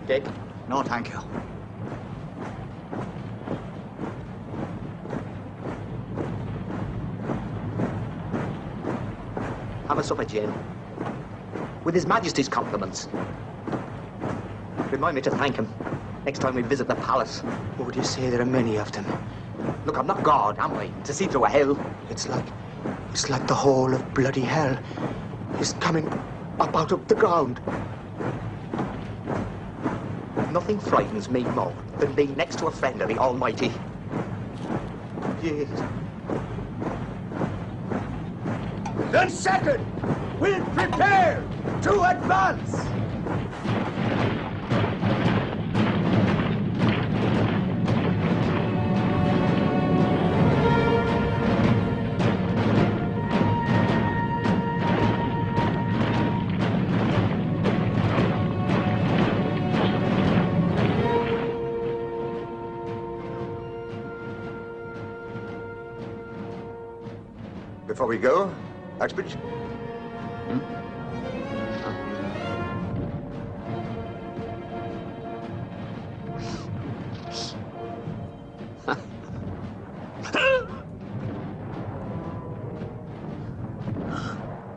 Speaker 3: Dick? No, thank you. Have a supper, Jane. With His Majesty's compliments. Remind me to thank him next time we visit the palace.
Speaker 8: Oh, do you say there are many of them?
Speaker 3: Look, I'm not God, am I? To see through a hell.
Speaker 8: It's like the whole of bloody hell is coming up out of the ground.
Speaker 3: Nothing frightens me more than being next to a friend of the Almighty.
Speaker 8: Yes.
Speaker 22: Then second, we'll prepare to advance.
Speaker 14: Before we go, Uxbridge?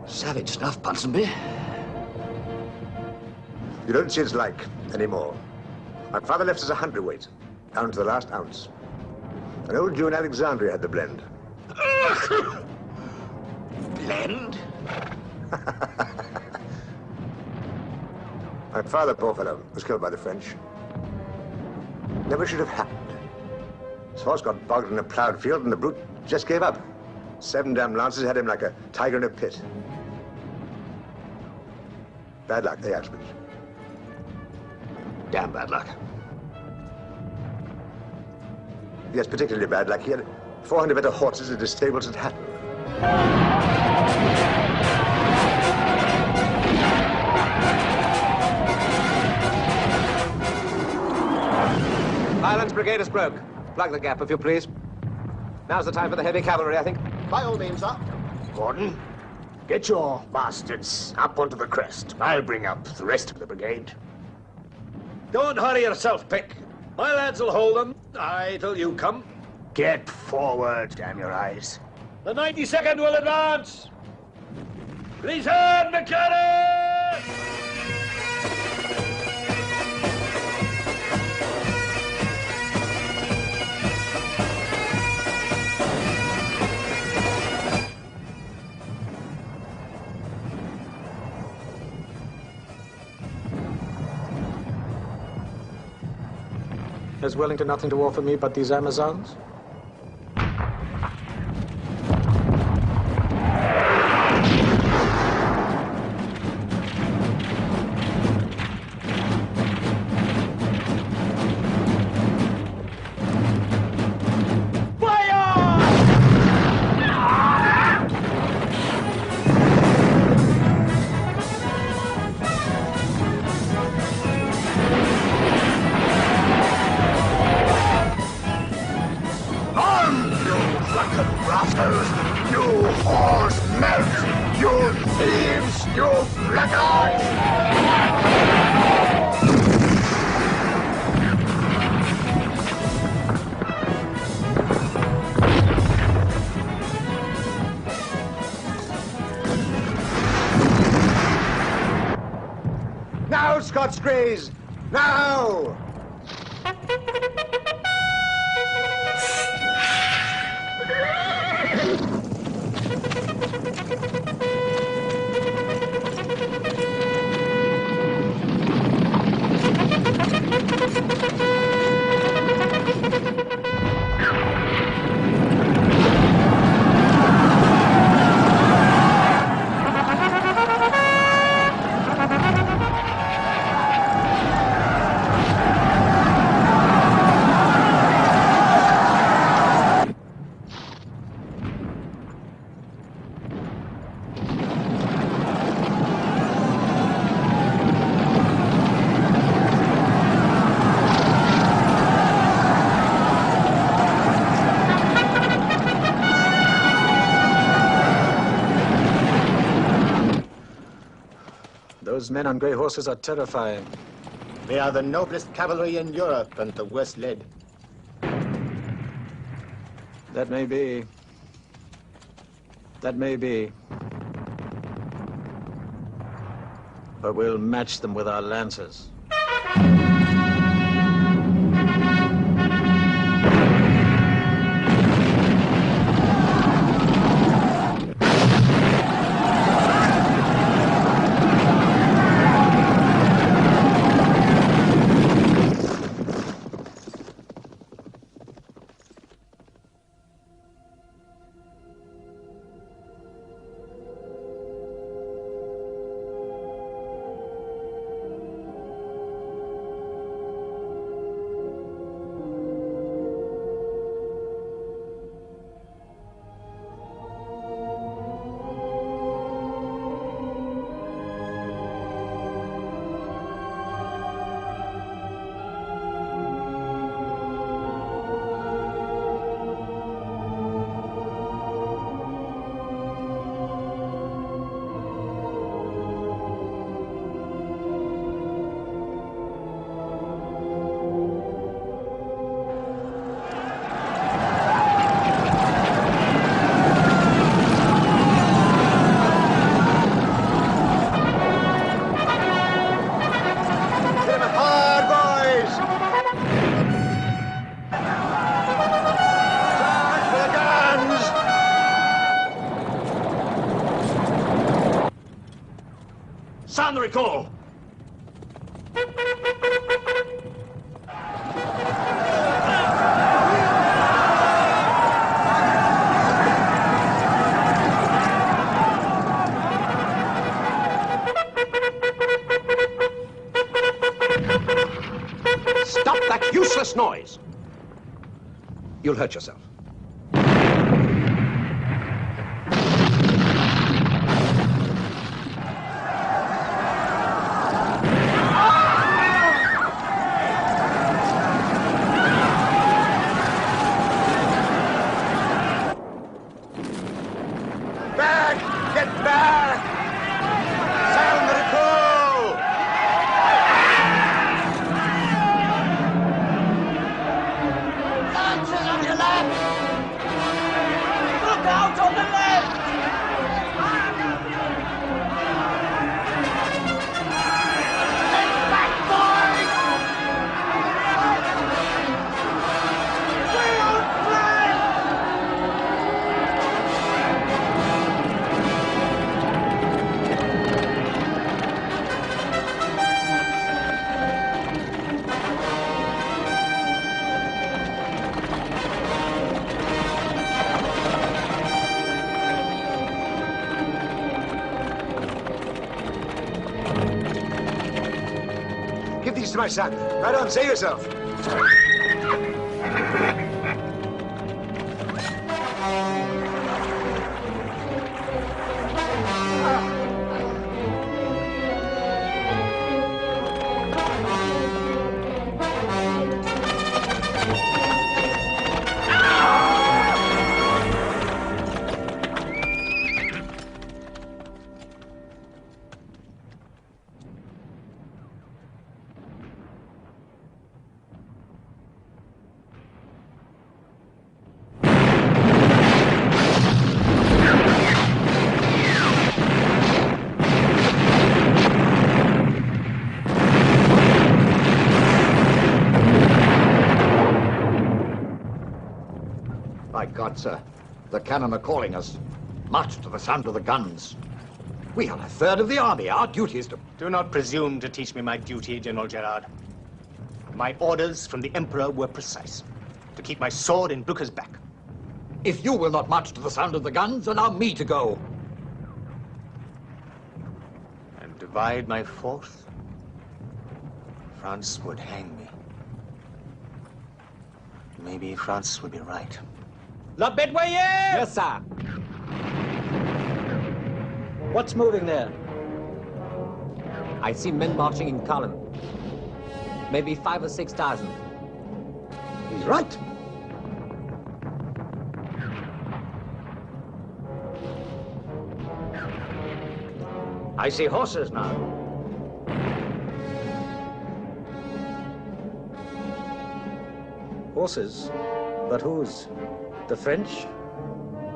Speaker 3: Savage stuff, Ponsonby.
Speaker 14: You don't see its like anymore. My father left us a hundredweight, down to the last ounce. An old Jew in Alexandria had the blend.
Speaker 3: Blend?
Speaker 14: My
Speaker 16: That father, poor fellow, was killed by the French. Never should have happened. His horse got bogged in a plowed field and the brute just gave up. 7 damn lances had him like a tiger in a pit. Bad luck, eh, Axman?
Speaker 3: Damn bad luck.
Speaker 16: Yes, particularly bad luck. He had 400 better horses at his stables at Hatton.
Speaker 13: Highlands Brigade is broke. Plug the gap, if you please. Now's the time for the heavy cavalry, I think.
Speaker 14: By all means, sir.
Speaker 16: Gordon, get your bastards up onto the crest. I'll bring up the rest of the brigade.
Speaker 17: Don't hurry yourself, Pick. My lads will hold them. Aye, till you come.
Speaker 16: Get forward, damn your eyes.
Speaker 17: The 92nd will advance. Please hand the cannon!
Speaker 4: Has Wellington nothing to offer me but these Amazons?
Speaker 16: Now, Scots Greys! Now!
Speaker 4: Those men on grey horses are terrifying.
Speaker 14: They are the noblest cavalry in Europe and the worst led.
Speaker 4: That may be. That may be. But we'll match them with our lancers.
Speaker 17: Sound the recall!
Speaker 14: you'll hurt yourself.
Speaker 16: Give these to my son. Right on, save yourself.
Speaker 3: By God, sir, the cannon are calling us. March to the sound of the guns. We are a third of the army. Our duty is to...
Speaker 10: Do not presume to teach me my duty, General Gerard. My orders from the Emperor were precise. To keep my sword in Blucher's back.
Speaker 3: If you will not march to the sound of the guns, allow me to go.
Speaker 10: And divide my force, France would hang me. Maybe France would be right.
Speaker 5: La Bedouille!
Speaker 3: Yes, sir.
Speaker 5: What's moving there?
Speaker 9: I see men marching in column. Maybe 5,000 or 6,000.
Speaker 3: He's right.
Speaker 2: I see horses now.
Speaker 5: Horses? But whose? The French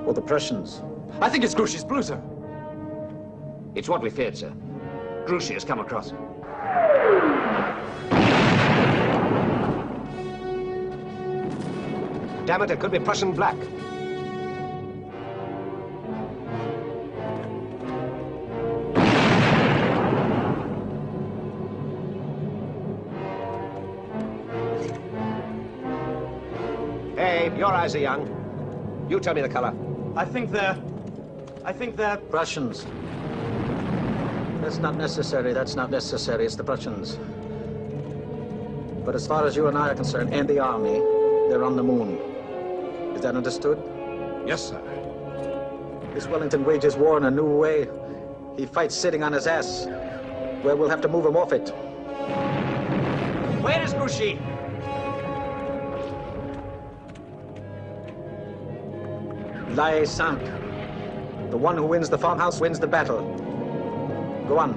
Speaker 5: or the Prussians?
Speaker 18: I think it's Grouchy's blue, sir.
Speaker 3: It's what we feared, sir. Grouchy has come across.
Speaker 16: Damn it, it could be Prussian black. Hey, your eyes are young. You tell me the color.
Speaker 5: I think they're Prussians. That's not necessary. That's not necessary. It's the Prussians. But as far as you and I are concerned, and the army, they're on the moon. Is that understood?
Speaker 14: Yes, sir.
Speaker 5: This Wellington wages war in a new way. He fights sitting on his ass. Well, we'll have to move him off it.
Speaker 10: Where is Grouchy?
Speaker 5: Lie Saint. The one who wins the farmhouse wins the battle. Go on.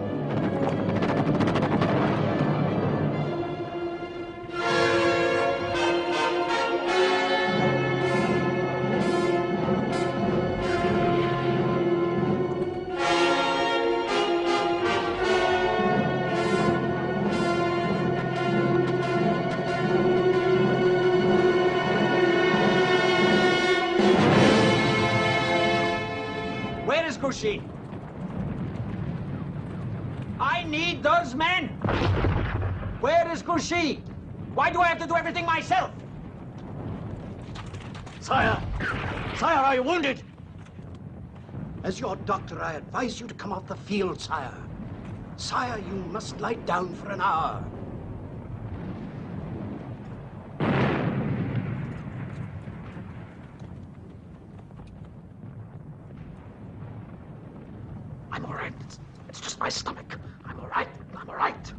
Speaker 10: Where is Grouchy? I need those men! Where is Grouchy? Why do I have to do everything myself?
Speaker 6: Sire! Sire, are you wounded? As your doctor, I advise you to come off the field, sire. Sire, you must lie down for an hour.
Speaker 20: I'm all right. It's just my stomach. I'm all right. I'm all right.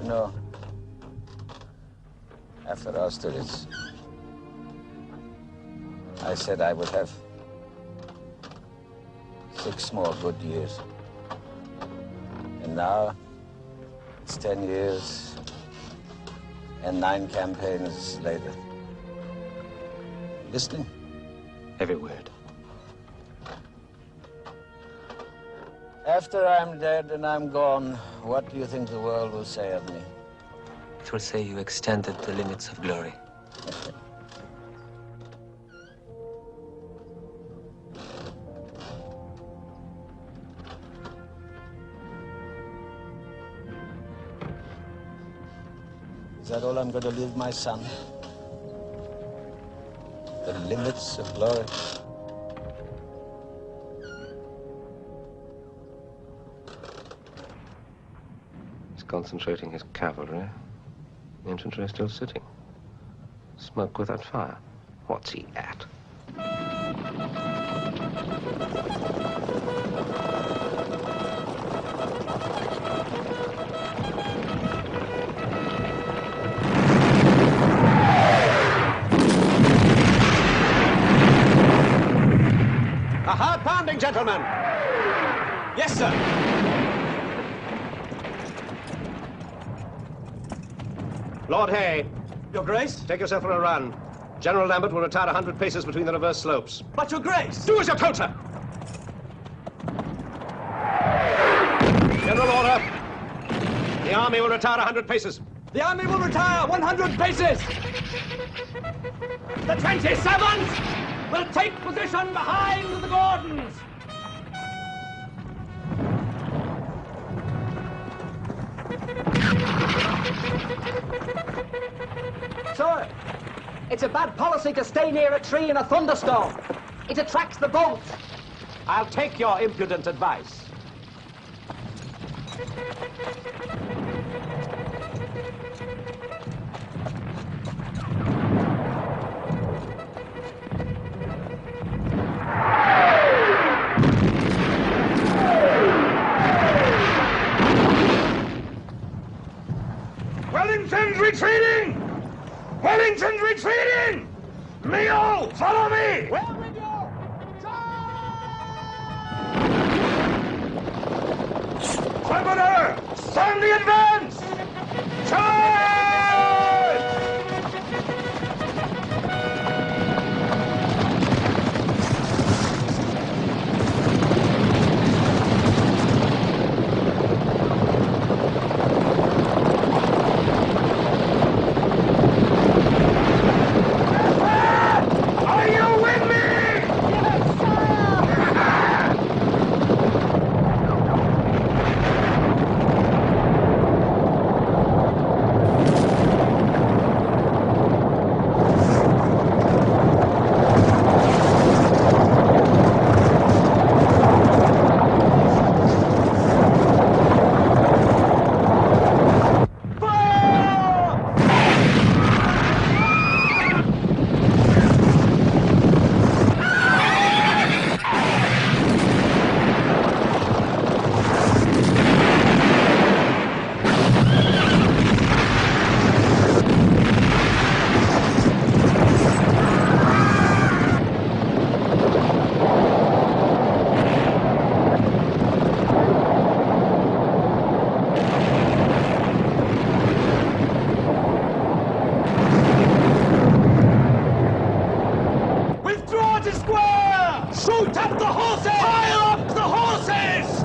Speaker 5: No. After Austerlitz, I said I would have 6 more good years. And now, it's 10 years and 9 campaigns later. Listening?
Speaker 13: Every word.
Speaker 5: After I'm dead and I'm gone, what do you think the world will say of me?
Speaker 9: It will say you extended the limits of glory.
Speaker 5: Is that all I'm going to leave my son? The limits of glory?
Speaker 13: He's concentrating his cavalry. The infantry is still sitting. Smoke without fire. What's he at?
Speaker 21: A hard pounding, gentlemen! Yes, sir!
Speaker 11: Lord Hay.
Speaker 21: Your Grace?
Speaker 11: Take yourself for a run. General Lambert will retire 100 paces between the reverse slopes.
Speaker 21: But, Your Grace!
Speaker 11: Do as you're told, sir! General order. The army will retire 100 paces.
Speaker 21: The army will retire 100 paces! The 27th will take position behind the Gordons!
Speaker 8: Sir, it's a bad policy to stay near a tree in a thunderstorm. It attracts the boats.
Speaker 11: I'll take your impudent advice.
Speaker 1: Wellington's retreating! Wellington's retreating! Meal, follow me!
Speaker 21: Well with you!
Speaker 1: Trumpeter, sound the advance! Charge! Are you with me? Yes, sir!
Speaker 16: Shoot up the horses! Pile up the horses!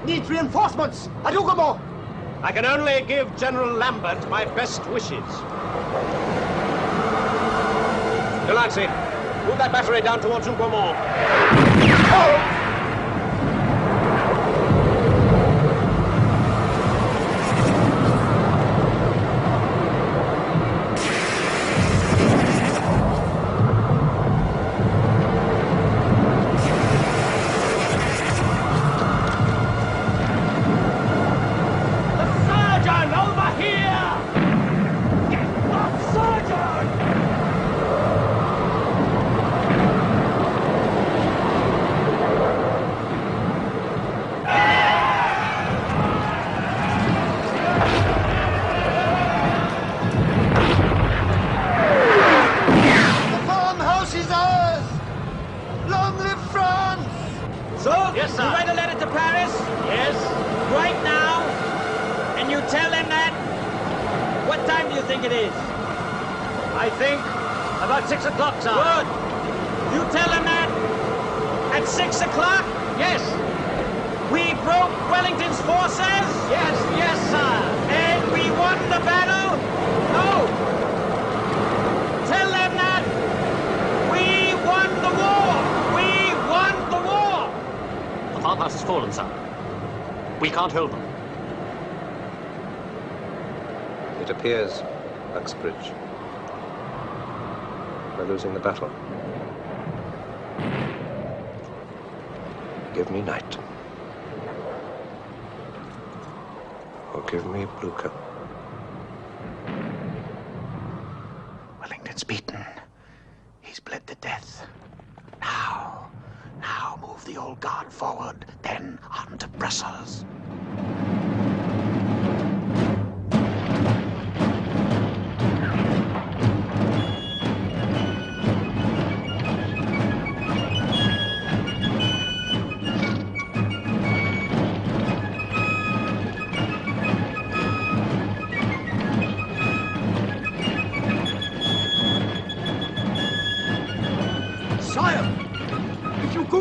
Speaker 16: Needs reinforcements at Ugomo. I can only give General Lambert my best wishes. Delancey, move that battery down towards Ugomo. Oh! Sergeant!
Speaker 2: you think it is?
Speaker 10: I think about 6 o'clock, sir.
Speaker 2: Good. You tell them that? At 6 o'clock?
Speaker 10: Yes.
Speaker 2: We broke Wellington's forces?
Speaker 10: Yes, sir.
Speaker 2: And we won the battle? No. Tell them that. We won the war. We won the war.
Speaker 10: The farmhouse has fallen, sir. We can't hold them.
Speaker 13: It appears, Uxbridge, we're losing the battle. Give me night. Or give me Blucher.
Speaker 6: Wellington's beaten. He's bled to death. Now move the old guard forward, then on to Brussels.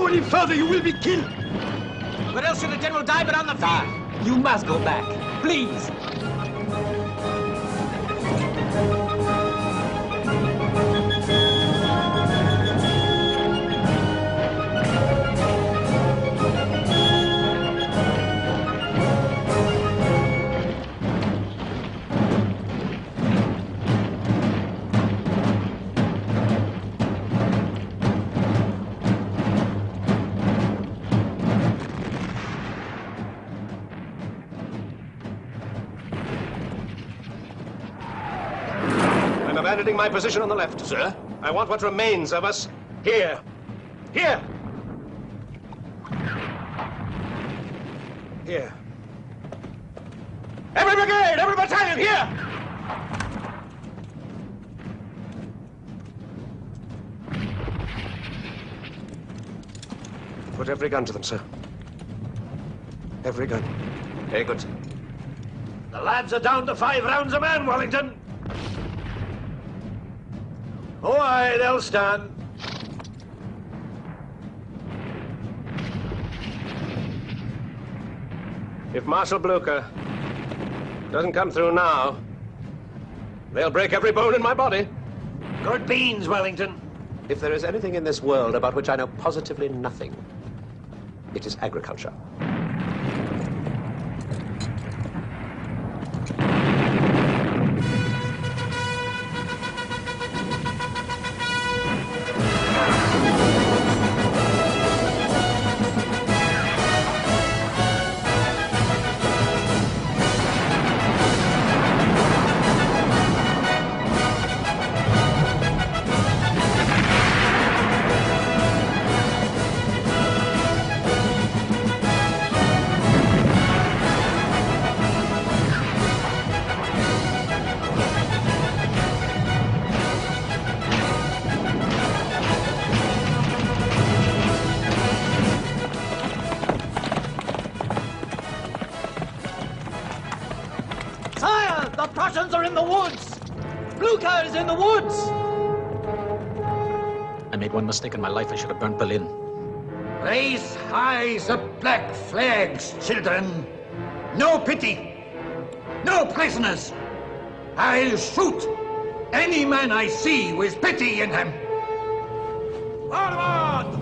Speaker 22: Any further, you will be killed.
Speaker 2: Where else should the general die but on the field?
Speaker 9: You must go back. Please.
Speaker 11: My position on the left.
Speaker 21: Sir?
Speaker 11: I want what remains of us here. Here! Here. Every brigade! Every battalion! Here! Put every gun to them, sir. Every gun.
Speaker 17: Very good. The lads are down to 5 rounds a man, Wellington. Oh, aye, they'll stand.
Speaker 11: If Marshal Blucher doesn't come through now, they'll break every bone in my body.
Speaker 17: Good beans, Wellington.
Speaker 13: If there is anything in this world about which I know positively nothing, it is agriculture.
Speaker 2: Prussians are in the woods! Blucher is in the woods!
Speaker 10: I made one mistake in my life. I should have burnt Berlin.
Speaker 22: Raise high the black flags, children. No pity. No prisoners. I'll shoot any man I see with pity in him. Forward!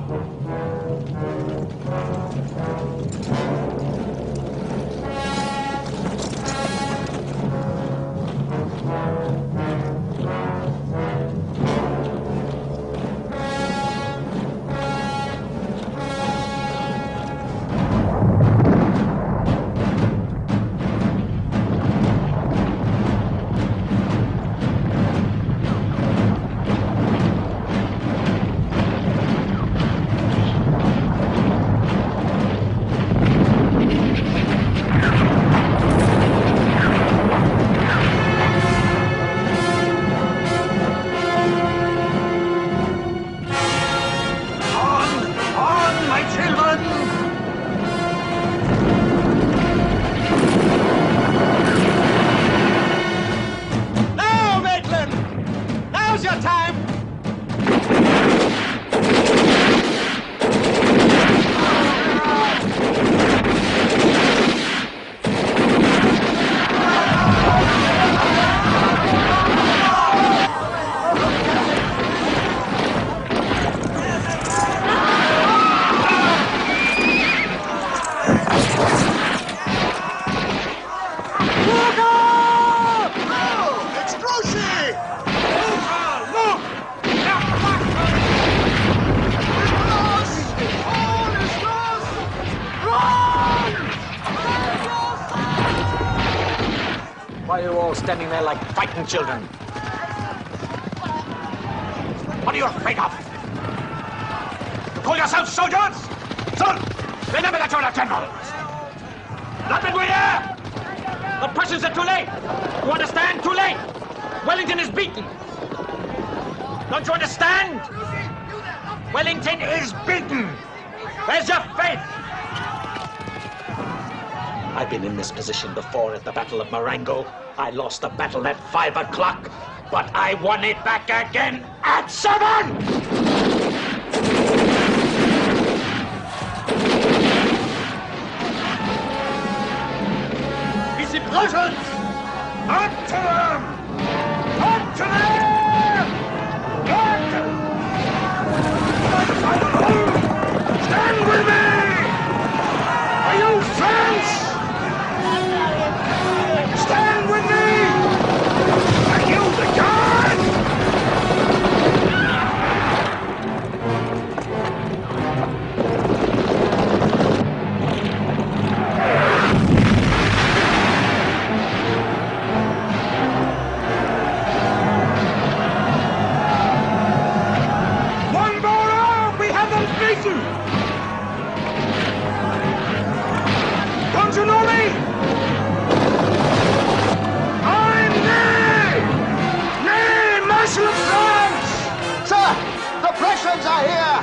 Speaker 2: Why are you all standing there like frightened children? What are you afraid of? You call yourselves soldiers? Son, remember that you're not generals. Not when we're here! The Prussians are too late! You understand? Too late! Wellington is beaten! Don't you understand? Wellington is beaten! Where's your faith? I've been in this position before at the Battle of Marengo. I lost the battle at 5 o'clock, but I won it back again at 7!
Speaker 22: Diese Prussians! Up to them! Up to them! Stand with me! Are you French? Stand with me! Are you the guard? One more hour, we have them beaten! Don't you know me? I'm Ney! Ney, Marshal of France!
Speaker 14: Sir, the Prussians are here!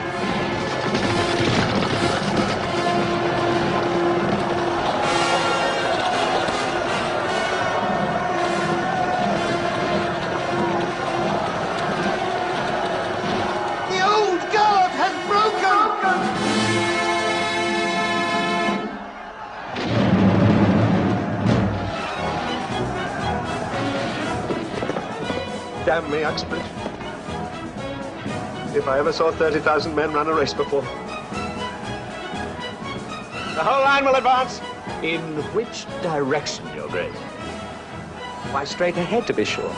Speaker 14: The old guard has broken!
Speaker 11: Damn me, Uxbridge. If I ever saw 30,000 men run a race before. The whole line will advance.
Speaker 2: In which direction, Your Grace? Why, straight ahead, to be sure.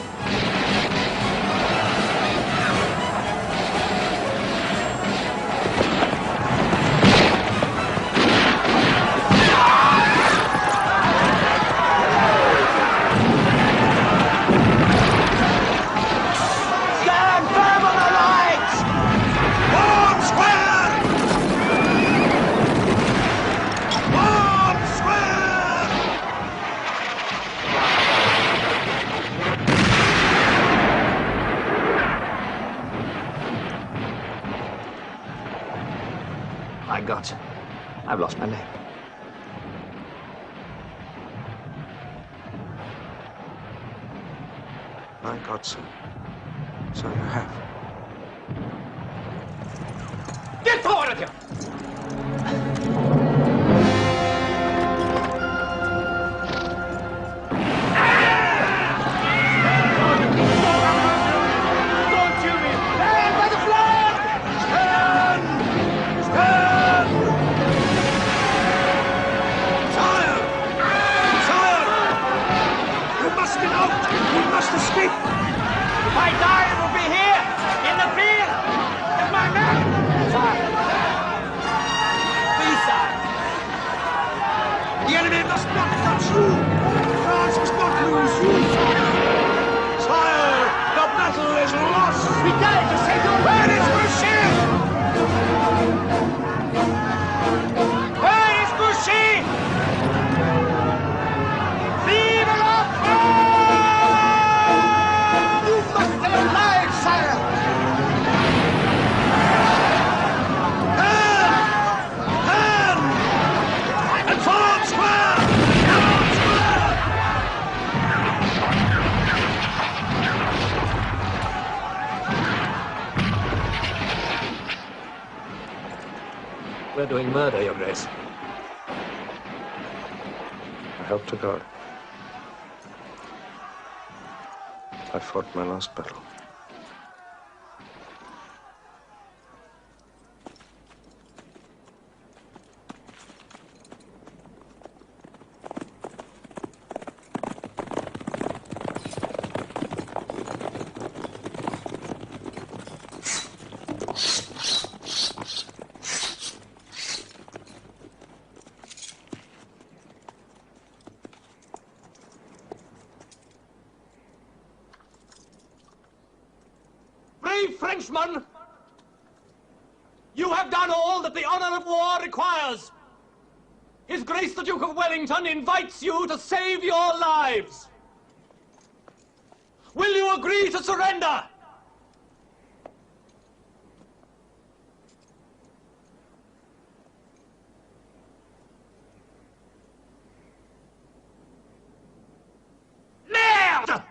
Speaker 22: Stand firm on the lines! Form square! Form square!
Speaker 3: My God, I've lost my leg.
Speaker 11: My God, sir. So you have.
Speaker 22: Get forward of you! Don't you me! Stand by the flag! Stand! Stand! Sire! Sire! You must get out! We must escape! If I die, it will be here, in the field, with my men! Sire! Please, sire! The enemy must not touch you! France must not lose you, sire! Sire, the battle is lost! We died to save your life! Where is Grouchy? Where is Grouchy? Vive la France! You must stay alive, sire! Hand! And forward square! Forward square!
Speaker 2: We're doing murder, Your Grace.
Speaker 11: I help to God. I fought my last battle.
Speaker 2: Brave Frenchman! You have done all that the honor of war requires. His Grace the Duke of Wellington invites you to save your lives. Will you agree to surrender? Merde!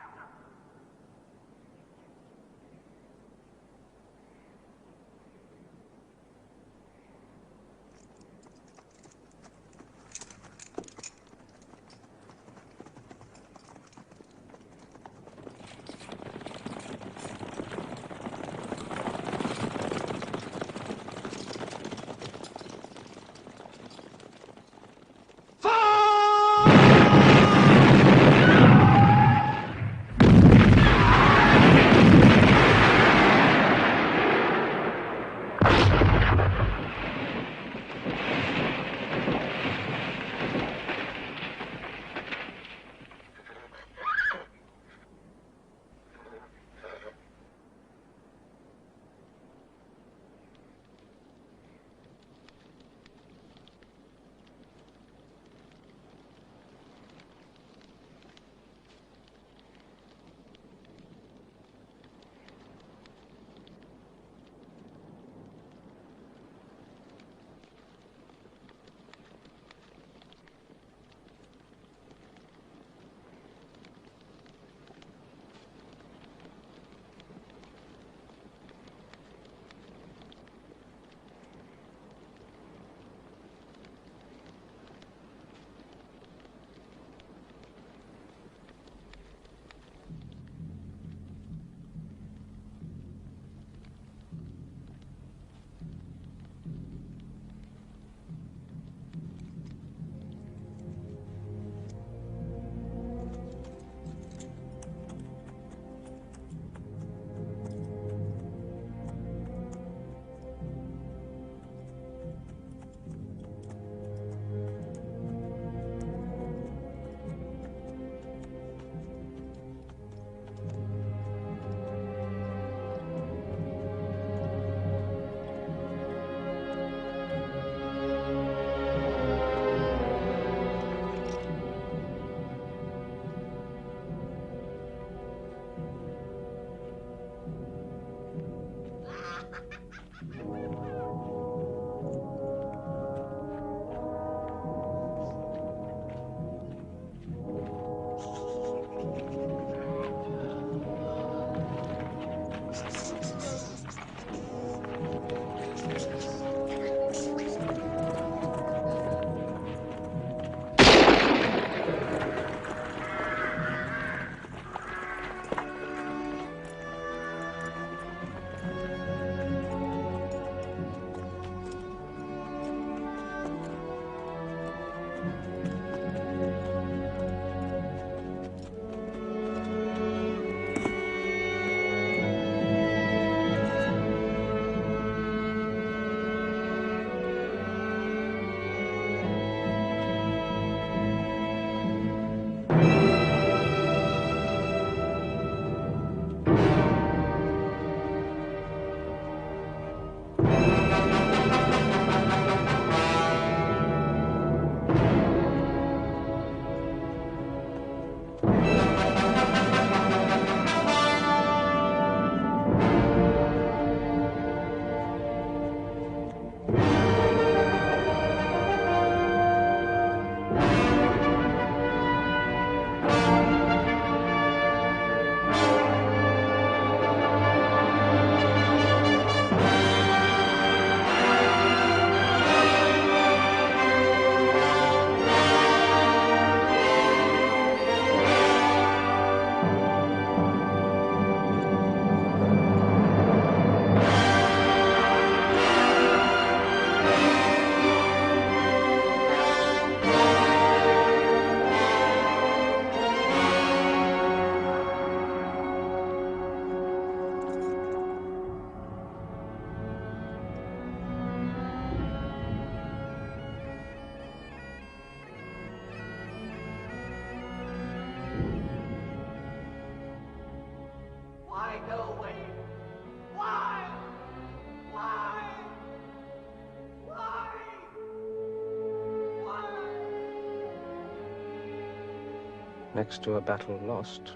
Speaker 13: Next to a battle lost,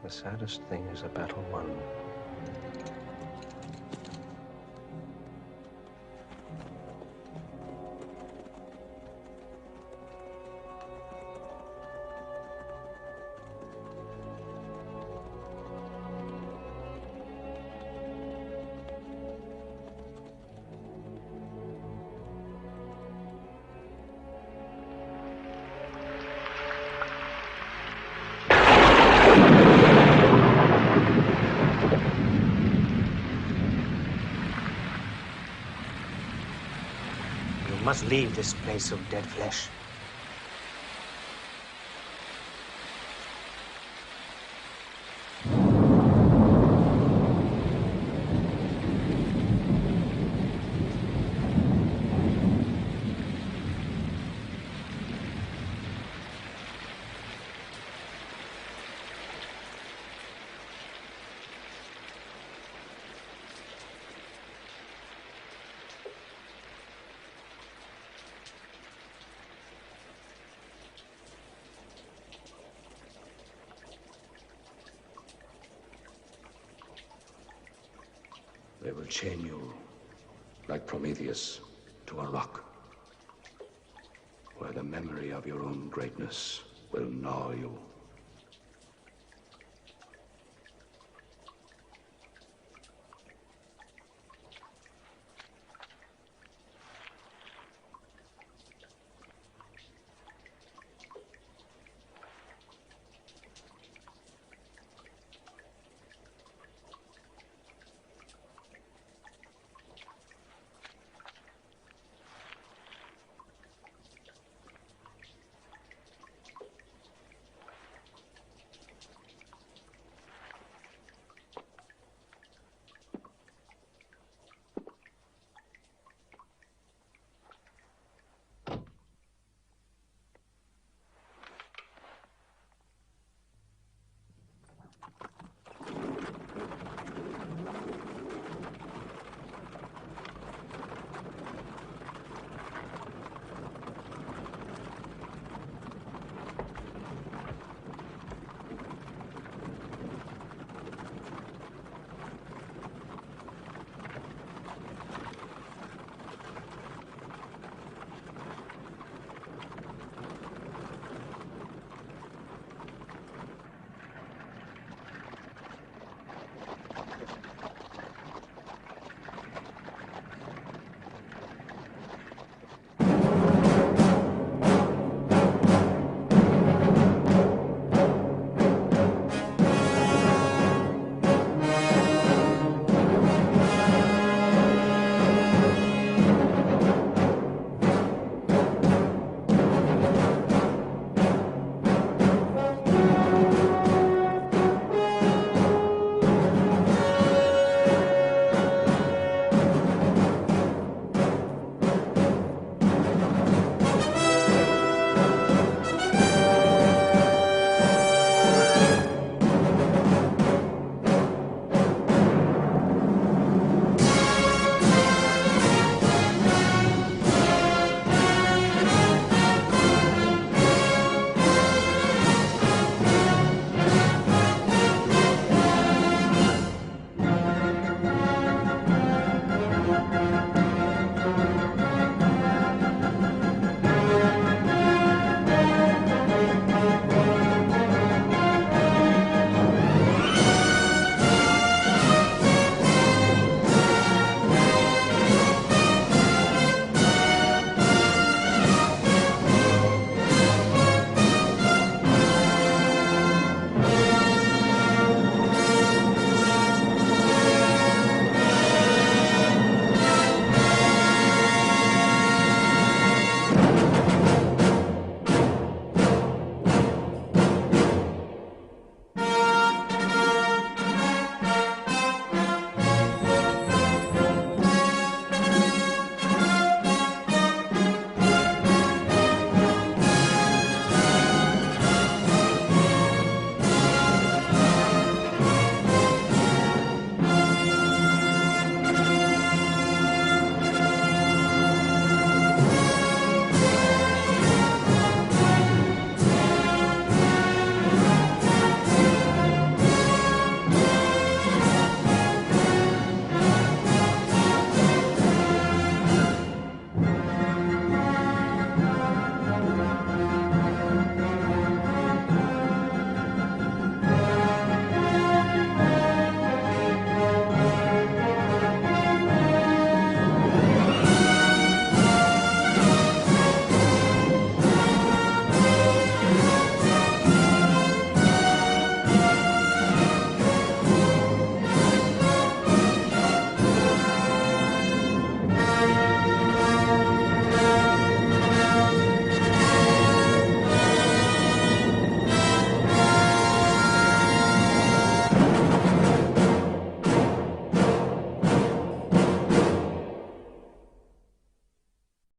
Speaker 13: the saddest thing is a battle won.
Speaker 10: You must leave this place of dead flesh.
Speaker 1: They will chain you, like Prometheus, to a rock, where the memory of your own greatness will gnaw you.